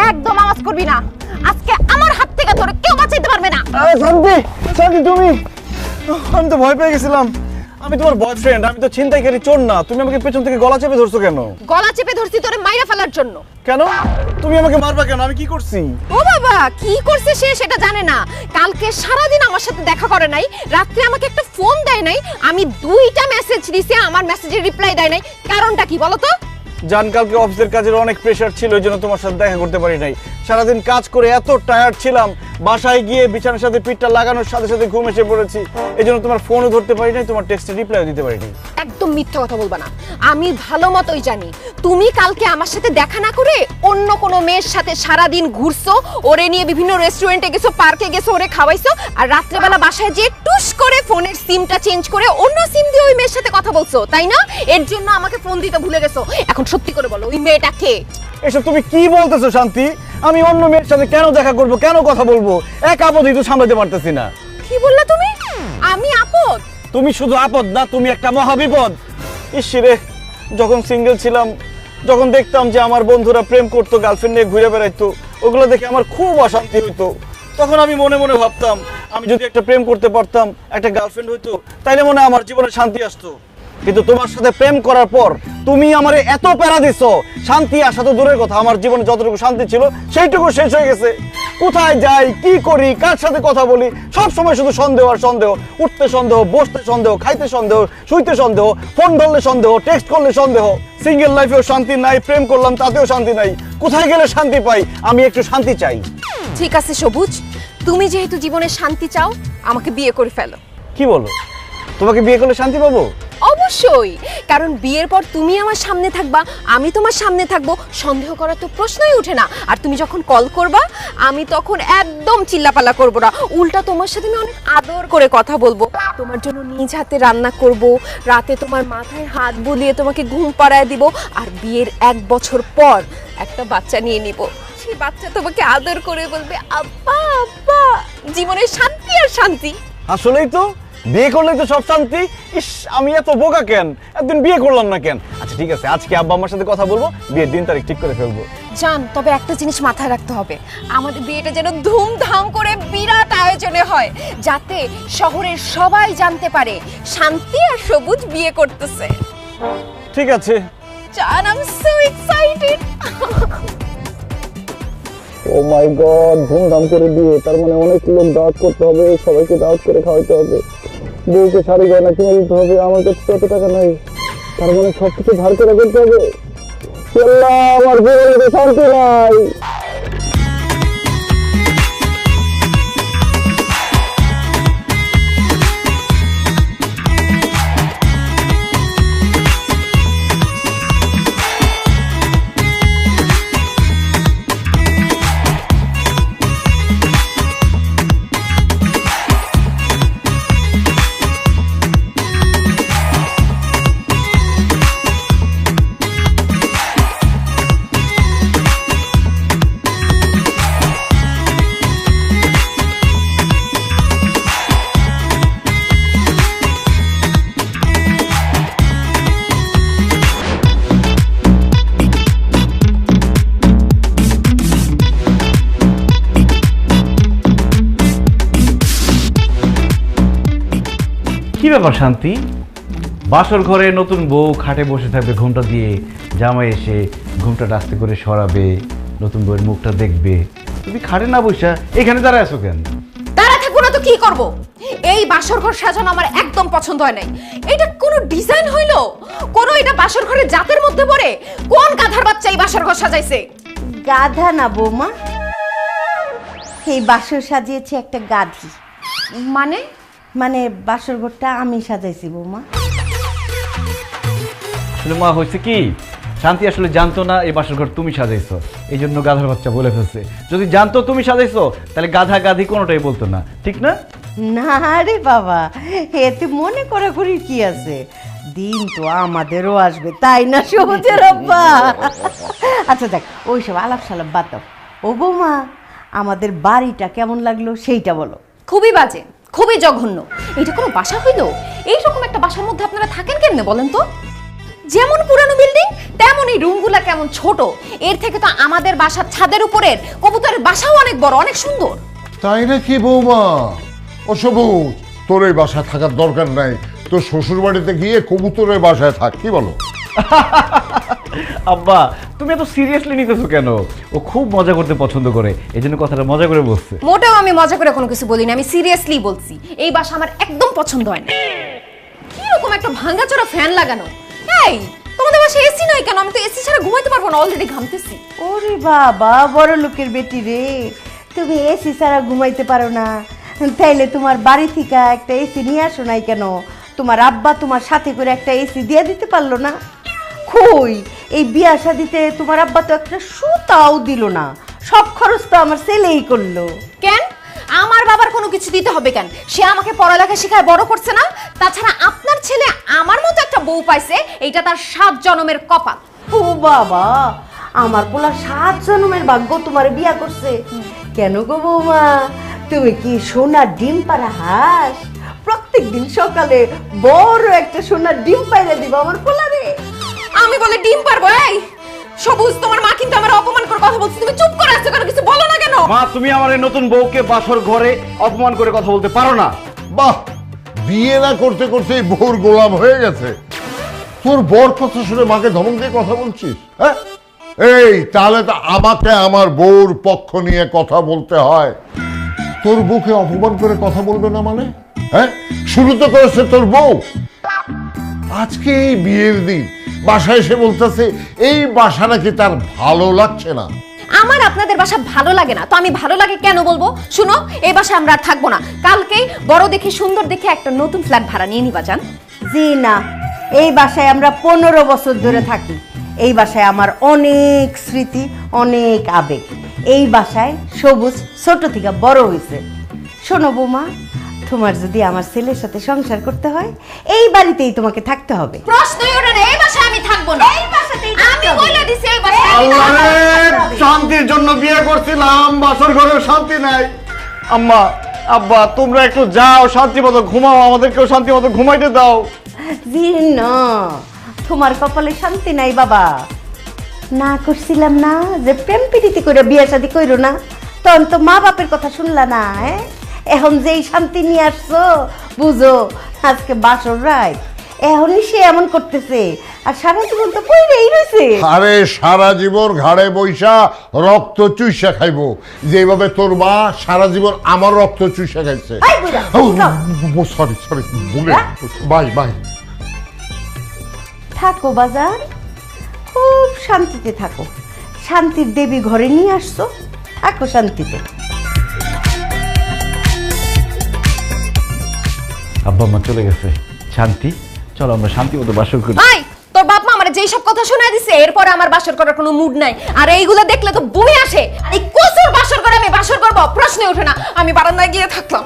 একদম আওয়াজ করবি না, আজকে আমার হাত থেকে তোরে কেউ বাঁচাইতে পারবে না। শান্তি, শান্তি তুমি, আমি তো ভয় পেয়ে গেছিলাম। আমি তোমার বয়ফ্রেন্ড, আমি তো ছিনতাইকারী চোর না। তুমি আমাকে পেছন থেকে গলা চেপে ধরছো কেন? গলা চেপে ধরছি তোরে মাইরা ফেলার জন্য। কেন তুমি আমাকে মারবা কেন? আমি কি করছি? ও বাবা, কি করছে সে সেটা জানে না। কালকে সারাদিন আমার সাথে দেখা করে নাই, রাত্রে আমাকে একটা ফোন দেয় নাই, আমি 2টা মেসেজ দিছি, আমার মেসেজের রিপ্লাই দেয় নাই। কারণটা কি বলো তো? জান, কালকে অফিসের কাজের অনেক প্রেশার ছিল, এই জন্য তোমার সাথে দেখা করতে পারি নাই। সারাদিন কাজ করে এত টায়ার্ড ছিলাম, বাসায় গিয়ে বিছানার সাথে পিঠটা লাগানোর সাথে সাথে ঘুম এসে পড়েছি। এই জন্য তোমার ফোনও ধরতে পারি নাই, তোমার টেক্সটে রিপ্লাইও দিতে পারি নাই। একদম মিথ্যা কথা বলবা না, আমি ভালো মতোই জানি তুমি কালকে আমার সাথে দেখা না করে অন্য কোনো মেয়ের সাথে সারাদিন ঘুরছো, ওরে নিয়ে বিভিন্ন রেস্টুরেন্টে গেছো, পার্কে গেছো, ওরে খাওয়াইছো, আর রাত্রেবেলা বাসায় যেয়ে টুস করে ফোনের সিমটা চেঞ্জ করে অন্য সিম দিয়ে ওই মেয়ের সাথে কথা বলছো, তাই না? এর জন্য আমাকে ফোন দিতে ভুলে গেছো। এখন সত্যি করে বলো, ওই মেয়েটা কে? এসব তুমি কি বলতেছো শান্তি? আমি অন্য মেয়ের সাথে কেন দেখা করব, কেন কথা বলবো? এক আপদই তো সামলাতে পারতেছি না। কি বললা তুমি? আমি আপদ? তুমি শুধু আপদ না, তুমি একটা মহাবিপদ। ইসরে, যখন সিঙ্গেল ছিলাম, যখন দেখতাম যে আমার বন্ধুরা প্রেম করতো, গার্লফ্রেন্ড নিয়ে ঘুরে বেড়াইতো, ওগুলো দেখে আমার খুব অশান্তি হইতো। তখন আমি মনে মনে ভাবতাম, আমি যদি একটা প্রেম করতে পারতাম, একটা গার্লফ্রেন্ড হইতো, তাইলে মনে হয় আমার জীবনে শান্তি আসতো। কিন্তু তোমার সাথে প্রেম করার পর তুমি আমারে এত প্যারা দিছো, শান্তি আসা তো দূরের কথা, আমার জীবনে যতটুকু শান্তি ছিল সেইটুকু শেষ হয়ে গেছে। কোথায় যাই, কি করি, কার সাথে কথা বলি, সব সময় শুধু সন্দেহ আর সন্দেহ। উঠতে সন্দেহ, বসতে সন্দেহ, খাইতে সন্দেহ, শুইতে সন্দেহ, ফোন ধরলে সন্দেহ, টেক্সট করলে সন্দেহ। সিঙ্গেল লাইফেও শান্তি নাই, প্রেম করলাম তাতেও শান্তি নাই। কোথায় গেলে শান্তি পাই? আমি একটু শান্তি চাই। ঠিক আছে সবুজ, তুমি যেহেতু জীবনে শান্তি চাও, আমাকে বিয়ে করে ফেলো। কি বলো? তোমাকে বিয়ে করলে শান্তি পাবো? অবশ্যই, কারণ বিয়ের পর তুমি আমার সামনে থাকবা, আমি তোমার সামনে থাকবো, সন্দেহ করার তো প্রশ্নই ওঠে না। আর তুমি যখন কল করবা, আমি তখন একদম চিল্লাপাল্লা করব না, উল্টা তোমার সাথে আমি অনেক আদর করে কথা বলবো, তোমার জন্য নিজ হাতে রান্না করব, রাতে তোমার মাথায় হাত বুলিয়ে তোমাকে ঘুম পাড়ায় দিব, আর বিয়ের 1 বছর পর একটা বাচ্চা নিয়ে নিব। সেই বাচ্চা তোমাকে আদর করে বলবে আব্বা আব্বা। জীবনে শান্তি আর শান্তি। আসলেই তো, বিয়ে করলেই তো সব শান্তি। ইস, আমি এত বোকা কেন, একদিন বিয়ে করলাম না কেন? আচ্ছা ঠিক আছে, আজকে আব্বা আমার সাথে কথা বলবো, বিয়ের দিন তারিখ ঠিক করে ফেলবো। জান, তবে একটা জিনিস মাথায় রাখতে হবে, আমাদের বিয়েটা যেন ধুমধাম করে বিরাট আয়োজনে হয়, যাতে শহরের সবাই জানতে পারে শান্তি আর সবুজ বিয়ে করতেছে। ঠিক আছে জান, I am so excited. Oh my god, ধুমধাম করে বিয়ে, তার মানে অনেক লোক দাওয়াত করতে হবে, সবাইকে দাওয়াত করে খাওয়াতে হবে, বউকে শাড়ি গয়না কিনে দিতে হবে, আমার কাছে তত টাকা নাই, তার মানে সবকিছু ধার করে করতে হবে। আল্লাহ, আমার জীবনে শান্তি নাই। কি ব্যাপার শান্তি? বাসর ঘরে নতুন বউ খাটে বসে থাকবে, ঘুমটা দিয়ে জামাই এসে ঘুমটা আস্তে করে সরাবে, নতুন বউয়ের মুখটা দেখবে, তুমি খাটে না বসে এখানে দাঁড়ায় আছো কেন? দাঁড়া থাকবো না তো কি করব? এই বাসর ঘর সাজানো আমার একদম পছন্দ হয় নাই। এটা কোনো ডিজাইন হইলো? কোনো এটা বাসর ঘরের জাতের মধ্যে পড়ে? কোন গাধার বাচ্চা এই বাসর ঘর সাজাইছে? গাধা না বৌমা, এই বাসর সাজিয়েছে একটা গাধি। মানে? মানে বাসর ঘরটা আমি সাজাইছি বৌমা। আসলে মা হয়েছে কি, শান্তি আসলে জানতো না এই বাসর ঘর তুমি সাজাইছো, এই জন্য গাধার বাচ্চা বলে ফেলছে। যদি জানতো তুমি সাজাইছো, তাহলে গাধা গাধি কোনোটাই বলতো না, ঠিক না? না রে বাবা, এতে মনে করা করি কি আছে, দিন তো আমাদেরও আসবে, তাই না সবুজের আব্বা? আচ্ছা দেখ, ওইসব আলাপ সালাপ বাদ দাও। ও বৌমা, আমাদের বাড়িটা কেমন লাগলো সেইটা বলো। খুবই বাজে, খুবই জঘন্য। এটা কোনো বাসা হইলো? এইরকম একটা বাসার মধ্যে আপনারা থাকেন কেমনে বলেন তো? যেমন পুরানো বিল্ডিং তেমনই রুমগুলা কেমন ছোট। এর থেকে তো আমাদের বাসার ছাদের উপরের কবুতরের বাসাও অনেক বড়, অনেক সুন্দর। তাই নাকি বৌমা? ও সবুজ, তোর এই বাসায় থাকার দরকার নাই, তোর শ্বশুর বাড়িতে গিয়ে কবুতরের বাসায় থাক, কি বলো? আব্বা তুমি এত সিরিয়াসলি নিতেছো কেন? ও খুব মজা করতে পছন্দ করে, এই জন্য কথাটা মজা করে বলছে। মোটেও আমি মজা করে কোনো কিছু বলিনি, আমি সিরিয়াসলি বলছি। এই বাসা আমার একদম পছন্দ হয় না। কিরকম একটা ভাঙাচোরা ফ্যান লাগানো। এই তোমাদের বাসায় এসি নাই কেন? আমি তো এসি ছাড়া ঘুমাইতে পারবো না, অলরেডি ঘামতেছি। ওরে বাবা, বড় লোকের বেটি রে, তুমি এসি ছাড়া ঘুমাইতে পারো না? তাইলে তোমার বাড়ি থেকে একটা এসি নিয়ে আসো নাই কেন? তোমার আব্বা তোমার সাথে করে একটা এসি দিয়ে দিতে পারলো না? কই, এই বিয়া শাদিতে তোমার আব্বা তো একটা সুতাও দিল না, সব খরচ তো আমার ছেলেই করলো। কেন আমার বাবার কোনো কিছু দিতে হবে কেন? সে আমাকে পড়ালেখা শেখায় বড় করছে না? তাছাড়া আপনার ছেলে আমার মতো একটা বউ পাইছে, এইটা তার 7 জন্মের কপাল। ও বাবা, আমার পোলা 7 জন্মের ভাগ্য তোমার বিয়া করছে। কেন গো বৌমা, তুমি কি সোনার ডিম পাড়া হাঁস? প্রত্যেকদিন সকালে বড় একটা সোনার ডিম পাইরে দিবা আমার পোলারে। আমি বলে ডিম পারবো? এই সবুজ, তোমার মা কিন্তু আমার অপমান করে কথা বলছে, তুমি চুপ করে আছো কেন? কিছু বলো না কেন? মা তুমি আমার এই নতুন বউকে বাসর ঘরে অপমান করে কথা বলতে পারো না। বাহ, বিয়ে না করতে করতে বউর গোলাম হয়ে গেছে। তোর বর কথা শুনে মাকে ধমক দিয়ে কথা বলছিস? হ্যাঁ, এই তাহলে তো আমাকে আমার বউর পক্ষ নিয়ে কথা বলতে হয়। তোর বউকে অপমান করে কথা বলবে না মানে? হ্যাঁ, শুরু তো করেছে তোর বউ। আজকে এই বিয়ের দিন বাসায় এসে বলতেছে এই বাসা নাকি তার ভালো লাগছে না। আমার আপনাদের বাসা ভালো লাগে না তো আমি ভালো লাগে কেন বলবো? শুনো, এই বাসায় আমরা আর থাকবো না। কালকেই বড় দেখে সুন্দর দেখে একটা নতুন ফ্ল্যাট ভাড়া নিয়ে নিবা যান। জি না, এই বাসায় আমরা 15 বছর ধরে থাকি। এই বাসায় আমার অনেক স্মৃতি, অনেক আবেগ। এই বাসায় সবুজ ছোট থেকে বড় হয়েছে। শোনো বৌমা, তোমার যদি আমার ছেলের সাথে সংসার করতে হয় এই বাড়িতেই তোমাকে থাকতে হবে। প্রশ্নই ওঠে না, এই বাসায় আমি থাকবো না। এই বাসাতেই আমি বলে দিছি, এই বাসায় আল্লাহ রে, শান্তির জন্য বিয়ে করছিলাম, বাসর ঘরেও শান্তি নাই। আম্মা আব্বা তোমরা একটু যাও, শান্তি মতো ঘুমাও, আমাদেরকেও শান্তি মতো ঘুমাইতে দাও। জি না, তোমার কপালে শান্তি নাই বাবা। না করছিলাম না যে প্রেম প্রীতি করে বিয়ে শাদী কইরো না, তখন তো মা বাপের কথা শুনলা না। হ্যাঁ, এখন যেই শান্তি নিয়ে আসছো বুঝো আজকে বাসর রাত, এখনই সে এমন করতেছে আর সারা জীবন তো পইরেই রইছে। আরে সারা জীবন ঘাড়ে বৈশা রক্ত চুইসা খাইবো, যেভাবে তোর মা সারা জীবন আমার রক্ত চুইসা খাইছে। এই বুড়া, সরি সরি, ভুলে বাই বাই। থাকো বাজার, খুব শান্তিতে থাকো। শান্তির দেবী ঘরে নিয়ে আসছো, থাকো শান্তিতে। আব্বা মা চলে গেছে, শান্তি চলো আমরা শান্তি মতো বাসর করি। ভাই, তোর বাপ মা আমারে যেই সব কথা শোনায় দিছে, এরপরে আমার বাসর করার কোনো মুড নাই। আর এইগুলা দেখলে তো বই আসে। এই কসুর বাসর করে আমি বাসর করব, প্রশ্নই ওঠে না। আমি বারান্দায় গিয়ে থাকলাম।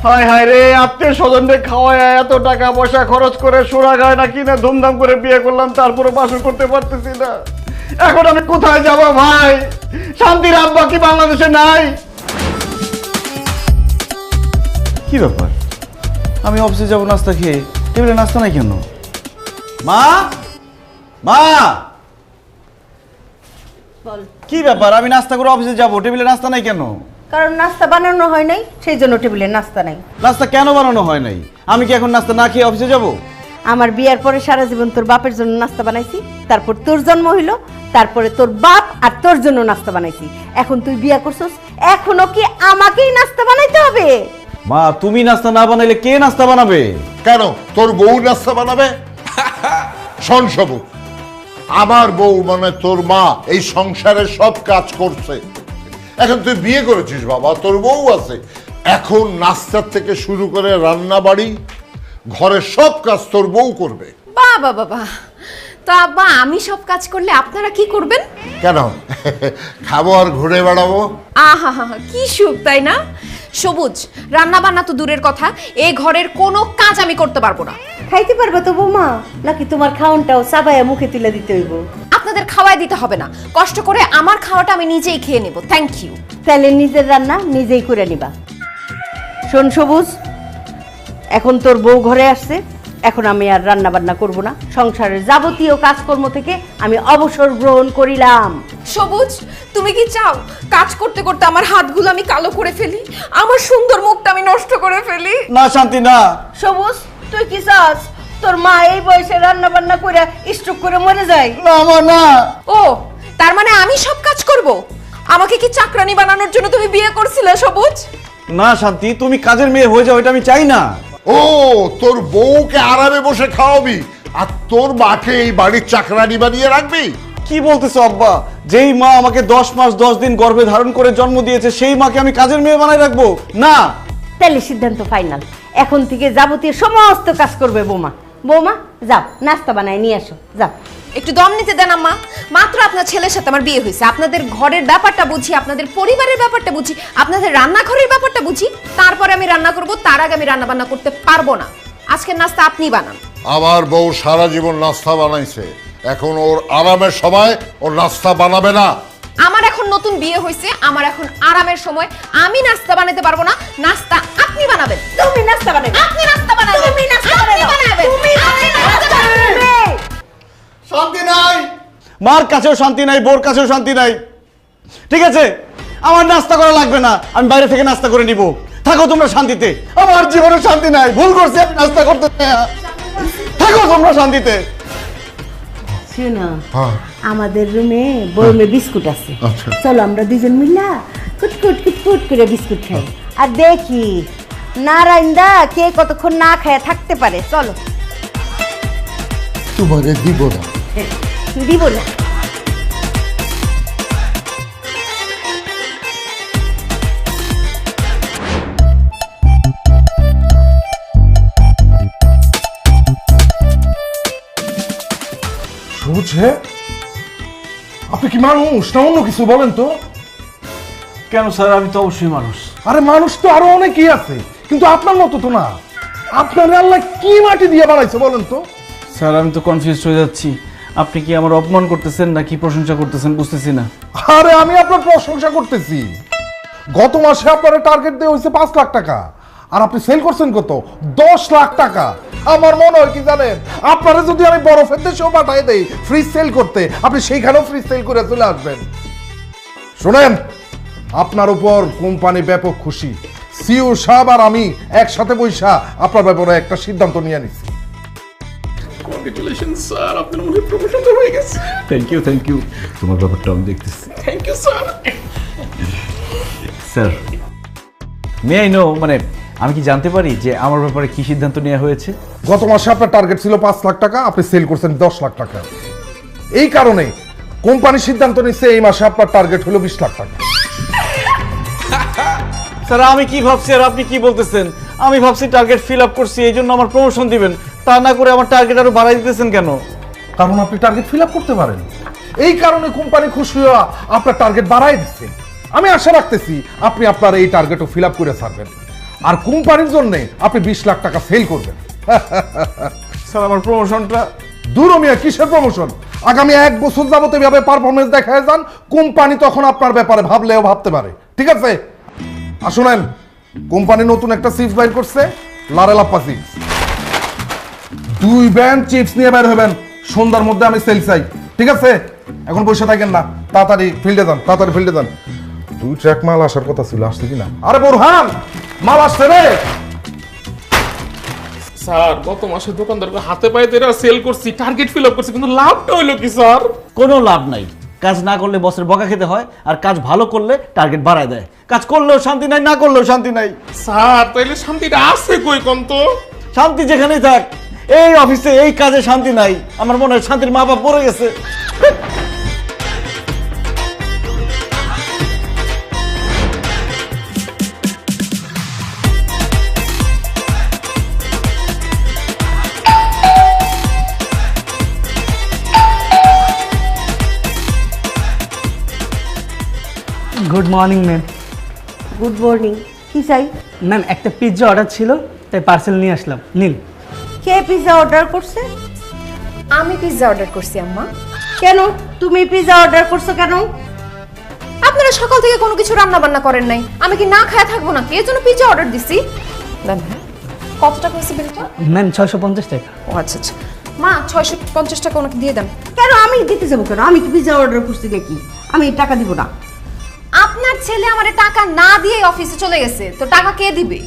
হায় হায় রে, আত্মীয় স্বজনদের খাওয়ায় এত টাকা পয়সা খরচ করে সোনা গয়না কিনে ধুমধাম করে বিয়ে করলাম, তারপরে বাসর করতে পারতেছি না। এখন আমি কোথায় যাব ভাই? শান্তির আব্বা কি বাংলাদেশে নাই? কি ব্যাপার, আমি অফিসে যাবো নাস্তা খেয়ে, টেবিলে নাস্তা নাই কেন? মা মা, কি ব্যাপার? আমি নাস্তা করে অফিসে যাবো, টেবিলে নাস্তা নাই কেন? কারণ নাস্তা বানানো হয় নাই, সেই জন্য টেবিলে নাস্তা নাই। নাস্তা কেন বানানো হয় নাই? আমি কি এখন নাস্তা না খেয়ে অফিসে যাব? আমার বিয়ার পরে সারা জীবন তোর বাপের জন্য নাস্তা বানাইছি, তারপর তোর জন্ম হইলো, তারপরে তোর বাপ আর তোর জন্য নাস্তা বানাইছি। এখন তুই বিয়া করছস, এখনো কি আমাকেই নাস্তা বানাইতে হবে? মা তুমি নাস্তা না বানাইলে কে নাস্তা বানাবে? কেন তোর বউ নাস্তা বানাবে? শোন সবুজ, আমার বউ মানে তোর মা এই সংসারের সব কাজ করছে। এখন তুই বিয়ে করেছিস বাবা, তোর বউ আছে, এখন নাস্তার থেকে শুরু করে রান্না বাড়ি ঘরের সব কাজ তোর বউ করবে। বাবা বাবা, তো আব্বা আমি সব কাজ করলে আপনারা কি করবেন? কেন খাবো আর ঘুরে বেড়াবো? আহা হা, কি সুখ তাই না? সবুজ, রান্না বান্না তো দূরের কথা, এই ঘরের কোনো কাজ আমি করতে পারবো না। খাইতে পারবে তো বৌমা, নাকি তোমার খাওনটাও চাবাইয়া মুখে তুলে দিতে হইব? আপনাদের খাওয়াই দিতে হবে না, কষ্ট করে আমার খাওয়াটা আমি নিজেই খেয়ে নেব। Thank you. তাহলে নিজের রান্না নিজেই করে নিবা। শোন সবুজ, এখন তোর বউ ঘরে আসছে, এখন আমি আর রান্না বান্না করব না, সংসারের যাবতীয় কাজকর্ম থেকে আমি অবসর গ্রহণ করিলাম। সবুজ, তুমি কি চাও কাজ করতে করতে আমার হাতগুলো আমি কালো করে ফেলি, আমার সুন্দর মুখটা আমি নষ্ট করে ফেলি? না শান্তি না। সবুজ, তুই কি চাস তোর মা এই বয়সে রান্না বান্না করে স্ট্রোক করে মরে যায়? না মা না। ও, তার মানে আমি সব কাজ করব? আমাকে কি চাকরানি বানানোর জন্য তুমি বিয়ে করছিলে সবুজ? না শান্তি, তুমি কাজের মেয়ে হয়ে যাও, এটা আমি চাই না। ও, তোর বউকে আরামে বসে খাওয়াবি আর তোর মাকে এই বাড়ির চাকরানি বানিয়ে রাখবি? কি বলতেছো আব্বা? যেই মা আমাকে 10 মাস 10 দিন গর্ভে ধারণ করে জন্ম দিয়েছে সেই মাকে আমি কাজের মেয়ে বানাই রাখবো? না। তাহলে সিদ্ধান্ত ফাইনাল, এখন থেকে যাবতীয় সমস্ত কাজ করবে বৌমা। বৌমা যাও, নাস্তা বানায় নিয়ে আসো, যাও। একটু দম নিতে দেন আম্মা। মাত্র আপনার ছেলের সাথে আমার বিয়ে হয়েছে, আপনাদের ঘরের ব্যাপারটা বুঝি, আপনাদের পরিবারের ব্যাপারটা বুঝি, আপনাদের রান্নাঘরের ব্যাপারটা বুঝি, তারপরে আমি রান্না করব। তার আগে আমি রান্না বান্না করতে পারবো না। আজকের নাস্তা আপনি বানান। আমার বউ সারা জীবন নাস্তা বানাইছে, এখন ওর আরামের সময় ওর নাস্তা বানাবে না। আমার এখন নতুন বিয়ে হয়েছে, আমার এখন আরামের সময়। আমি নাস্তা বানাতে পারবো না, নাস্তা আপনি বানাবেন। তুমি নাস্তা বানাবে, আপনি নাস্তা বানাবেন, তুমি নাস্তা আপনি বানাবে, বানাবেন, তুমি আপনি নাস্তা নাস্তা বানাবেন। বানাবে। শান্তি নাই, মার কাছেও শান্তি নাই, বোর কাছেও শান্তি নাই। ঠিক আছে, আমার নাস্তা করা লাগবে না, আমি বাইরে থেকে নাস্তা করে নিব। থাকো তোমরা শান্তিতে, আমার জীবনে শান্তি নাই। ভুল করছি আমি নাস্তা করতে চাই না। থাকো তোমরা শান্তিতে। শোনো, হ্যাঁ। আমাদের রুমে বয়মে বিস্কুট আছে, আচ্ছা। চলো আমরা দুজন মিলা কুটকুট কুটকুট করে বিস্কুট খাই আর দেখি নারায়ণদা কে কতক্ষণ না খায় থাকতে পারে। চলো। তোমারে দিব না। দিব না। বুঝে আপনি কি মানুষ না অন্য কিছু বলেন তো? কেন স্যার, আমি তো অবশ্যই মানুষ। আরে মানুষ তো আরো অনেকেই আছে, কিন্তু আপনার মতো তো না। আপনার আল্লাহ কি মাটি দিয়ে বানাইছে বলেন তো? স্যার, আমি তো কনফিউজ হয়ে যাচ্ছি। আপনি কি আমার অপমান করতেছেন নাকি প্রশংসা করতেছেন বুঝতেছি না। আরে আমি আপনার প্রশংসা করতেছি। গত মাসে আপনার টার্গেট দেওয়া হয়েছে 5 লাখ টাকা, আর আপনি সেল করছেন কত? 10 লাখ টাকা। আমার মনে হয় কি জানেন, আপনারা যদি আমি বরফের দেশেও পাঠাই দেই ফ্রিজ সেল করতে, আপনি সেইখানেও ফ্রিজ সেল করে চলে আসবেন। শুনেন, আপনার উপর কোম্পানি ব্যাপক খুশি। সিও সাহেব আর আমি একসাথে বৈশা আপনার ব্যাপারে একটা সিদ্ধান্ত নিয়ে নিচ্ছি। কংগ্রেচুলেশন স্যার, আপনার মনে প্রমোশন হয়ে গেছে। Thank you. তোমার ব্যাপারটা আমি দেখতেছি। Thank you sir. Sir, may I know, মানে আমি কি জানতে পারি যে আমার ব্যাপারে কি সিদ্ধান্ত নেওয়া হয়েছে? গত মাসে আপনার টার্গেট ছিল 5 লাখ টাকা, আপনি সেল করছেন 10 লাখ টাকা। এই কারণে কোম্পানি সিদ্ধান্ত নিচ্ছে এই মাসে আপনার টার্গেট হলো 20 লাখ টাকা। স্যার, আমি কি ভাবছি আর আপনি কি বলতেছেন? আমি ভাবছি টার্গেট ফিল আপ করছি, এই জন্য আমার প্রমোশন দিবেন। তা না করে আমার টার্গেট আরো বাড়াই দিতেছেন কেন? কারণ আপনি টার্গেট ফিল আপ করতে পারেন, এই কারণে কোম্পানি খুশি হয়ে আপনার টার্গেট বাড়াই দিচ্ছে। আমি আশা রাখতেছি আপনি আপনার এই টার্গেটও ফিল আপ করে ছাড়বেন, আর কোম্পানির জন্য আপনি 20 লাখ টাকা সেল করবেন। স্যার, আমার প্রমোশনটা? দূর মিয়া, কিসের প্রমোশন? আগামী 1 বছর যাবত এভাবে পারফরমেন্স দেখায় যান, কোম্পানি তখন আপনার ব্যাপারে ভাবলেও ভাবতে পারে। ঠিক আছে? আর শুনেন, কোম্পানি নতুন একটা চিপস বাইর করছে, লারেলাপ্পা চিপস। 2 ব্যান্ড চিপস নিয়ে বের হবেন, সন্ধ্যার মধ্যে আমি সেল চাই। ঠিক আছে? এখন বসে থাকেন না, তাড়াতাড়ি ফিল্ডে যান, তাড়াতাড়ি ফিল্ডে যান। 2 ট্রাক মাল আসার কথা ছিল, আসছে কিনা? আরে বোরহান, মাল আসছে রে। স্যার, গত মাসে দোকানদারকে হাতে পায়ে ধরে সেল করছি, টার্গেট ফিল আপ করছি, কিন্তু লাভটা হইলো কি স্যার? কোনো লাভ নাই। কাজ না করলে বসের বকা খেতে হয়, আর কাজ ভালো করলে টার্গেট বাড়ায় দেয়। কাজ করলেও শান্তি নাই, না করলেও শান্তি নাই। স্যার, তাইলে শান্তিটা আছে কই কোন তো? শান্তি যেখানেই থাক, এই অফিসে এই কাজে শান্তি নাই। আমার মনে হয় শান্তির মা বাপ পড়ে গেছে। Good morning ma'am. Good morning. কি চাই? ম্যাম, একটা পিৎজা অর্ডার ছিল, তাই পার্সেল নিয়ে আসলাম, নিন। কে পিৎজা অর্ডার করছে? আমি পিৎজা অর্ডার করছি আম্মা। কেন তুমি পিৎজা অর্ডার করছো কেন? আপনারা সকাল থেকে কোনো কিছু রান্না বান্না করেন নাই, আমি কি না খায়া থাকবো নাকি? এর জন্য পিৎজা অর্ডার দিছি। দেন। কত টাকা হয়েছে বিলটা? ম্যাম 650 টাকা। ও আচ্ছা আচ্ছা, মা 650 টাকা ওনাকে দিয়ে দেন। কেন আমি দিতে যাবো কেন? আমি কি পিজা অর্ডার করছি নাকি? আমি টাকা দিব না। আপনার ছেলে আমারে টাকা না দিয়ে অফিসে চলে গেছে, তো টাকা কে দিবে?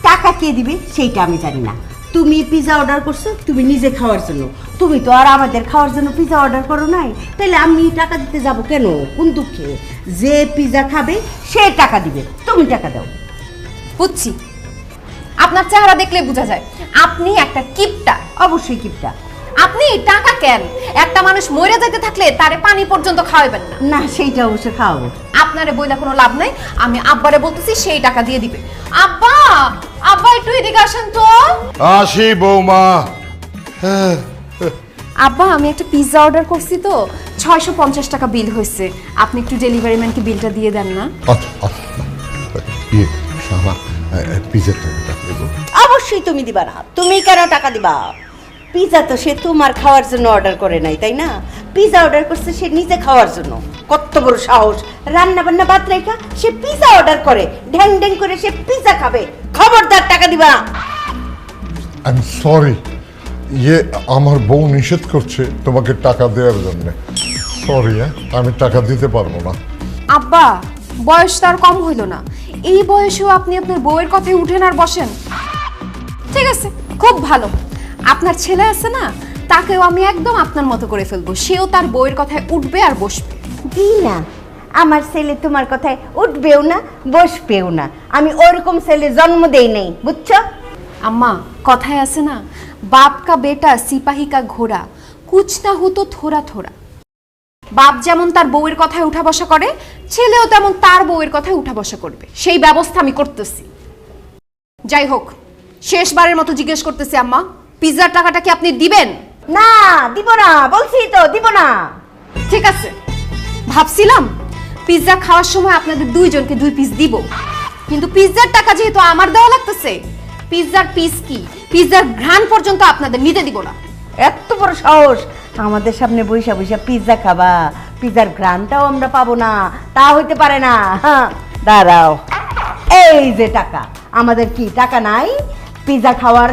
টাকা কে দিবে সেইটা আমি জানি না। তুমি পিজা অর্ডার করছো তুমি নিজে খাওয়ার জন্য, তুমি তো আর আমাদের খাওয়ার জন্য পিজা অর্ডার করো নাই, তাহলে আমি টাকা দিতে যাব কেন? কোন দুঃখে? যে পিজা খাবে সে টাকা দিবে, তুমি টাকা দাও। বুঝছি, আপনার চেহারা দেখলে বোঝা যায় আপনি একটা কিপটা। অবশ্যই কিপটা। আপনি টাকা কেন? একটা মানুষ মরে যেতে থাকলে তারে পানি পর্যন্ত খাওয়াবেন না। না, সেইটা অবশ্যই খাওয়াবো। আপনারে বইলা কোনো লাভ নাই, আমি আব্বারে বলতেছি সেই টাকা দিয়ে দিবে। আব্বা, আব্বা একটু এদিকে আসেন তো। আসি বৌমা। আব্বা, আমি একটা পিৎজা অর্ডার করছি তো 650 টাকা বিল হয়েছে, আপনি একটু ডেলিভারি ম্যানকে বিলটা দিয়ে দেন না। পিজার টাকাটা দেবো। অবশ্যই তুমি দিবা না। তুমি কেন টাকা দিবা? পিজা তো সে তোমার খাওয়ার জন্য অর্ডার করে নাই, তাই না? পিজা অর্ডার করছে সে নিজে খাওয়ার জন্য। কত বড় সাহস! রান্না বান্না বাদ রেখা সে পিজা অর্ডার করে, ঢ্যাং ঢ্যাং করে সে পিজা খাবে। খবরদার টাকা দিবা না। আই এম সরি, আমার বউ নিষেধ করছে তোমাকে টাকা দেওয়ার জন্য। সরি, আমি টাকা দিতে পারবো না। আব্বা, বয়স তার কম হইল না, এই বয়সেও আপনি আপনার বউয়ের কথায় উঠেন আর বসেন। ঠিক আছে, খুব ভালো। আপনার ছেলে আছে না, তাকেও আমি একদম আপনার মতো করে ফেলবো, সেও তার বউয়ের কথায় উঠবে আর বসবে। দি না, আমার ছেলে তোমার কথায় উঠবেও না বসবেও না। আমি ওরকম ছেলে জন্ম দেই নাই, বুঝছো? আম্মা, কথায় আছে না, বাপ কা বেটা সিপাহী কা ঘোড়া, কুছ না হতো থোড়া থোড়া। বাপ যেমন তার বউয়ের কথায় উঠা বসা করে, ছেলেও তেমন তার বউয়ের কথায় উঠা বসা করবে, সেই ব্যবস্থা আমি করতেছি। যাই হোক, শেষবারের মতো জিজ্ঞেস করতেছি আম্মা, পিৎজার টাকাটা কি আপনি দিবেন? না, দিব না, বলছি তো দিব না। ঠিক আছে, ভাবছিলাম পিৎজা খাওয়ার সময় আপনাদের দুইজনকে 2 পিস দিব, কিন্তু পিৎজার টাকা যেহেতু আমার দেওয়া লাগতেছে, পিৎজার পিস কি পিৎজার ঘ্রাণ পর্যন্ত আপনাদের নিতে দিব না। এত বড় সাহস! আমাদের সামনে বৈশা বৈশা পিৎজা খাবা? পিৎজার ঘ্রাণটাও আমরা পাবো না, তা হইতে পারে না। হ্যাঁ, দাঁড়াও, এই যে টাকা। আমাদের কি টাকা নাই পিৎজা খাওয়ার?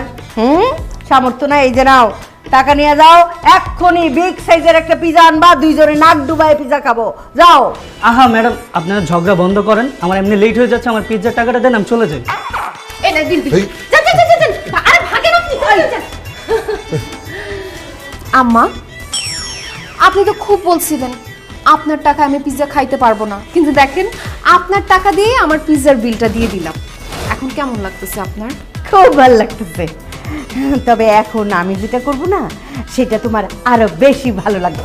সামর্থ্য নাই। এই যে নাও, টাকা নিয়ে যাও, এক্ষুনি বিগ সাইজের একটা পিৎজা আনবা, দুইজনে নাক ডুবাই পিৎজা খাবো। যাও। আহা ম্যাডাম, আপনারা ঝগড়া বন্ধ করেন, আমার এমনি লেট হয়ে যাচ্ছে, আমার পিৎজার টাকাটা দেন, আমি চলে যাই। এই না দিন, এই। যান যান যান যান, আরে ভাগেন আপনি। আম্মা, আপনি তো খুব বলছিলেন আপনার টাকা আমি পিৎজা খাইতে পারবো না, কিন্তু দেখেন আপনার টাকা দিয়ে আমার পিৎজার বিলটা দিয়ে দিলাম। এখন কেমন লাগতেছে আপনার? খুব ভালো লাগতেছে, তবে এখন আমি যেটা করব না সেটা তোমার আরো বেশি ভালো লাগবে।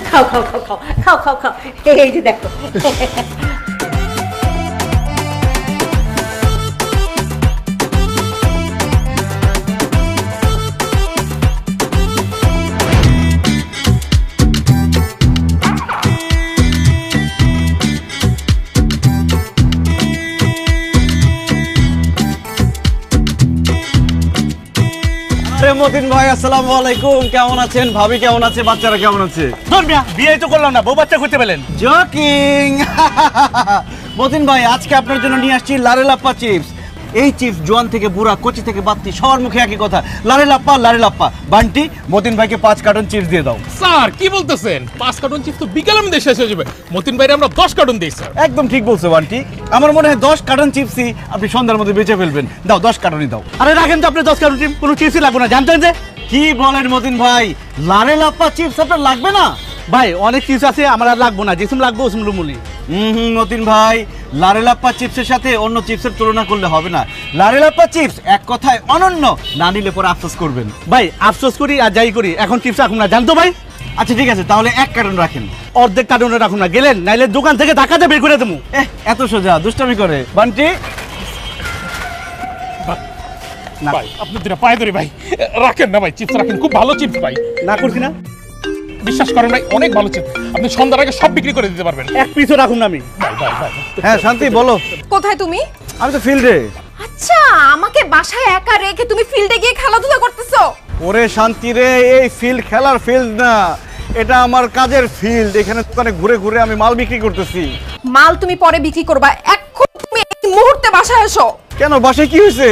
খাও খাও খাও খাও খাও খাও খাও, এই যে দেখো। মতিন ভাই, আসসালামু আলাইকুম। কেমন আছেন? ভাবি কেমন আছে? বাচ্চারা কেমন আছে? বিয়ে তো করলাম না, বউ বাচ্চা করতে পেলেন। জোকিং। মতিন ভাই, আজকে আপনার জন্য নিয়ে আসছি লারেলাপ্পা চিপস। এই চিপস জোয়ান থেকে বুড়া, কচি থেকে বাত্তি, সবার মুখে একই কথা, লারেলাপ্পা লারেলাপ্পা। বান্টি, মতিন ভাইকে 5 কার্টন চিপস দিয়ে দাও। স্যার কি বলতেছেন? 5 কার্টন চিপস তো বিকেলের মধ্যে শেষ হয়ে যাবে। মতিন ভাইরে আমরা 10 কার্টন দিই স্যার। একদম ঠিক বলছো বান্টি, আমার মনে হয় 10 কার্টন চিপসই আপনি সন্ধ্যার মধ্যে বেঁচে ফেলবেন। দাও, 10 কার্টনই দাও। আরে রাখেন তো, আপনি 10 কার্টন চিপস, কোনো চিপসই লাগবে না, জানতেন যে? কি বলেন মতিন ভাই, লারেলাপ্পা চিপস আপনার লাগবে না? ভাই অনেক চিপস আছে, আমার আর লাগবো না, যেসম লাগবে ওসম লুমুলি। মতিন ভাই, লারেলাপ্পা চিপসের সাথে অন্য চিপসের তুলনা করলে হবে না। লারেলাপ্পা চিপস এক কথায় অনন্য, না নিলে পরে আফসোস করবেন। ভাই আফসোস করি আর যাই করি, এখন চিপস রাখুন না, জানতো ভাই? আচ্ছা ঠিক আছে, তাহলে 1 কার্টন রাখেন। অর্ধেক কার্টনে রাখুন না, গেলেন নাইলে দোকান থেকে ধাক্কাতে বের করে দেবো। এত সোজা দুষ্টামি করে বান্টি? ভাই আপনি দুটা পায়ে ধরি ভাই, রাখেন না ভাই, চিপস রাখেন, খুব ভালো চিপস ভাই। না করছি না, বিশ্বাস করেন ভাই, অনেক ভালো চিপস, আপনি সন্ধ্যার আগে সব বিক্রি করে দিতে পারবেন। এক পিসও রাখুন না আমি। ভাই ভাই ভাই, হ্যাঁ শান্তি, বলো। কোথায় তুমি? আমি তো ফিল্ডে। আচ্ছা, আমাকে বাসায় একা রেখে তুমি ফিল্ডে গিয়ে খেলাধুলা করতেছো? ওরে শান্তি রে, এই ফিল্ড খেলার ফিল্ড না, এটা আমার কাজের ফিল্ড। এখানে দোকানে ঘুরে ঘুরে আমি মাল বিক্রি করতেছি। মাল তুমি পরে বিক্রি করবা, মুহূর্তে বাসায় এসো। কেন, বাসায় কি হয়েছে?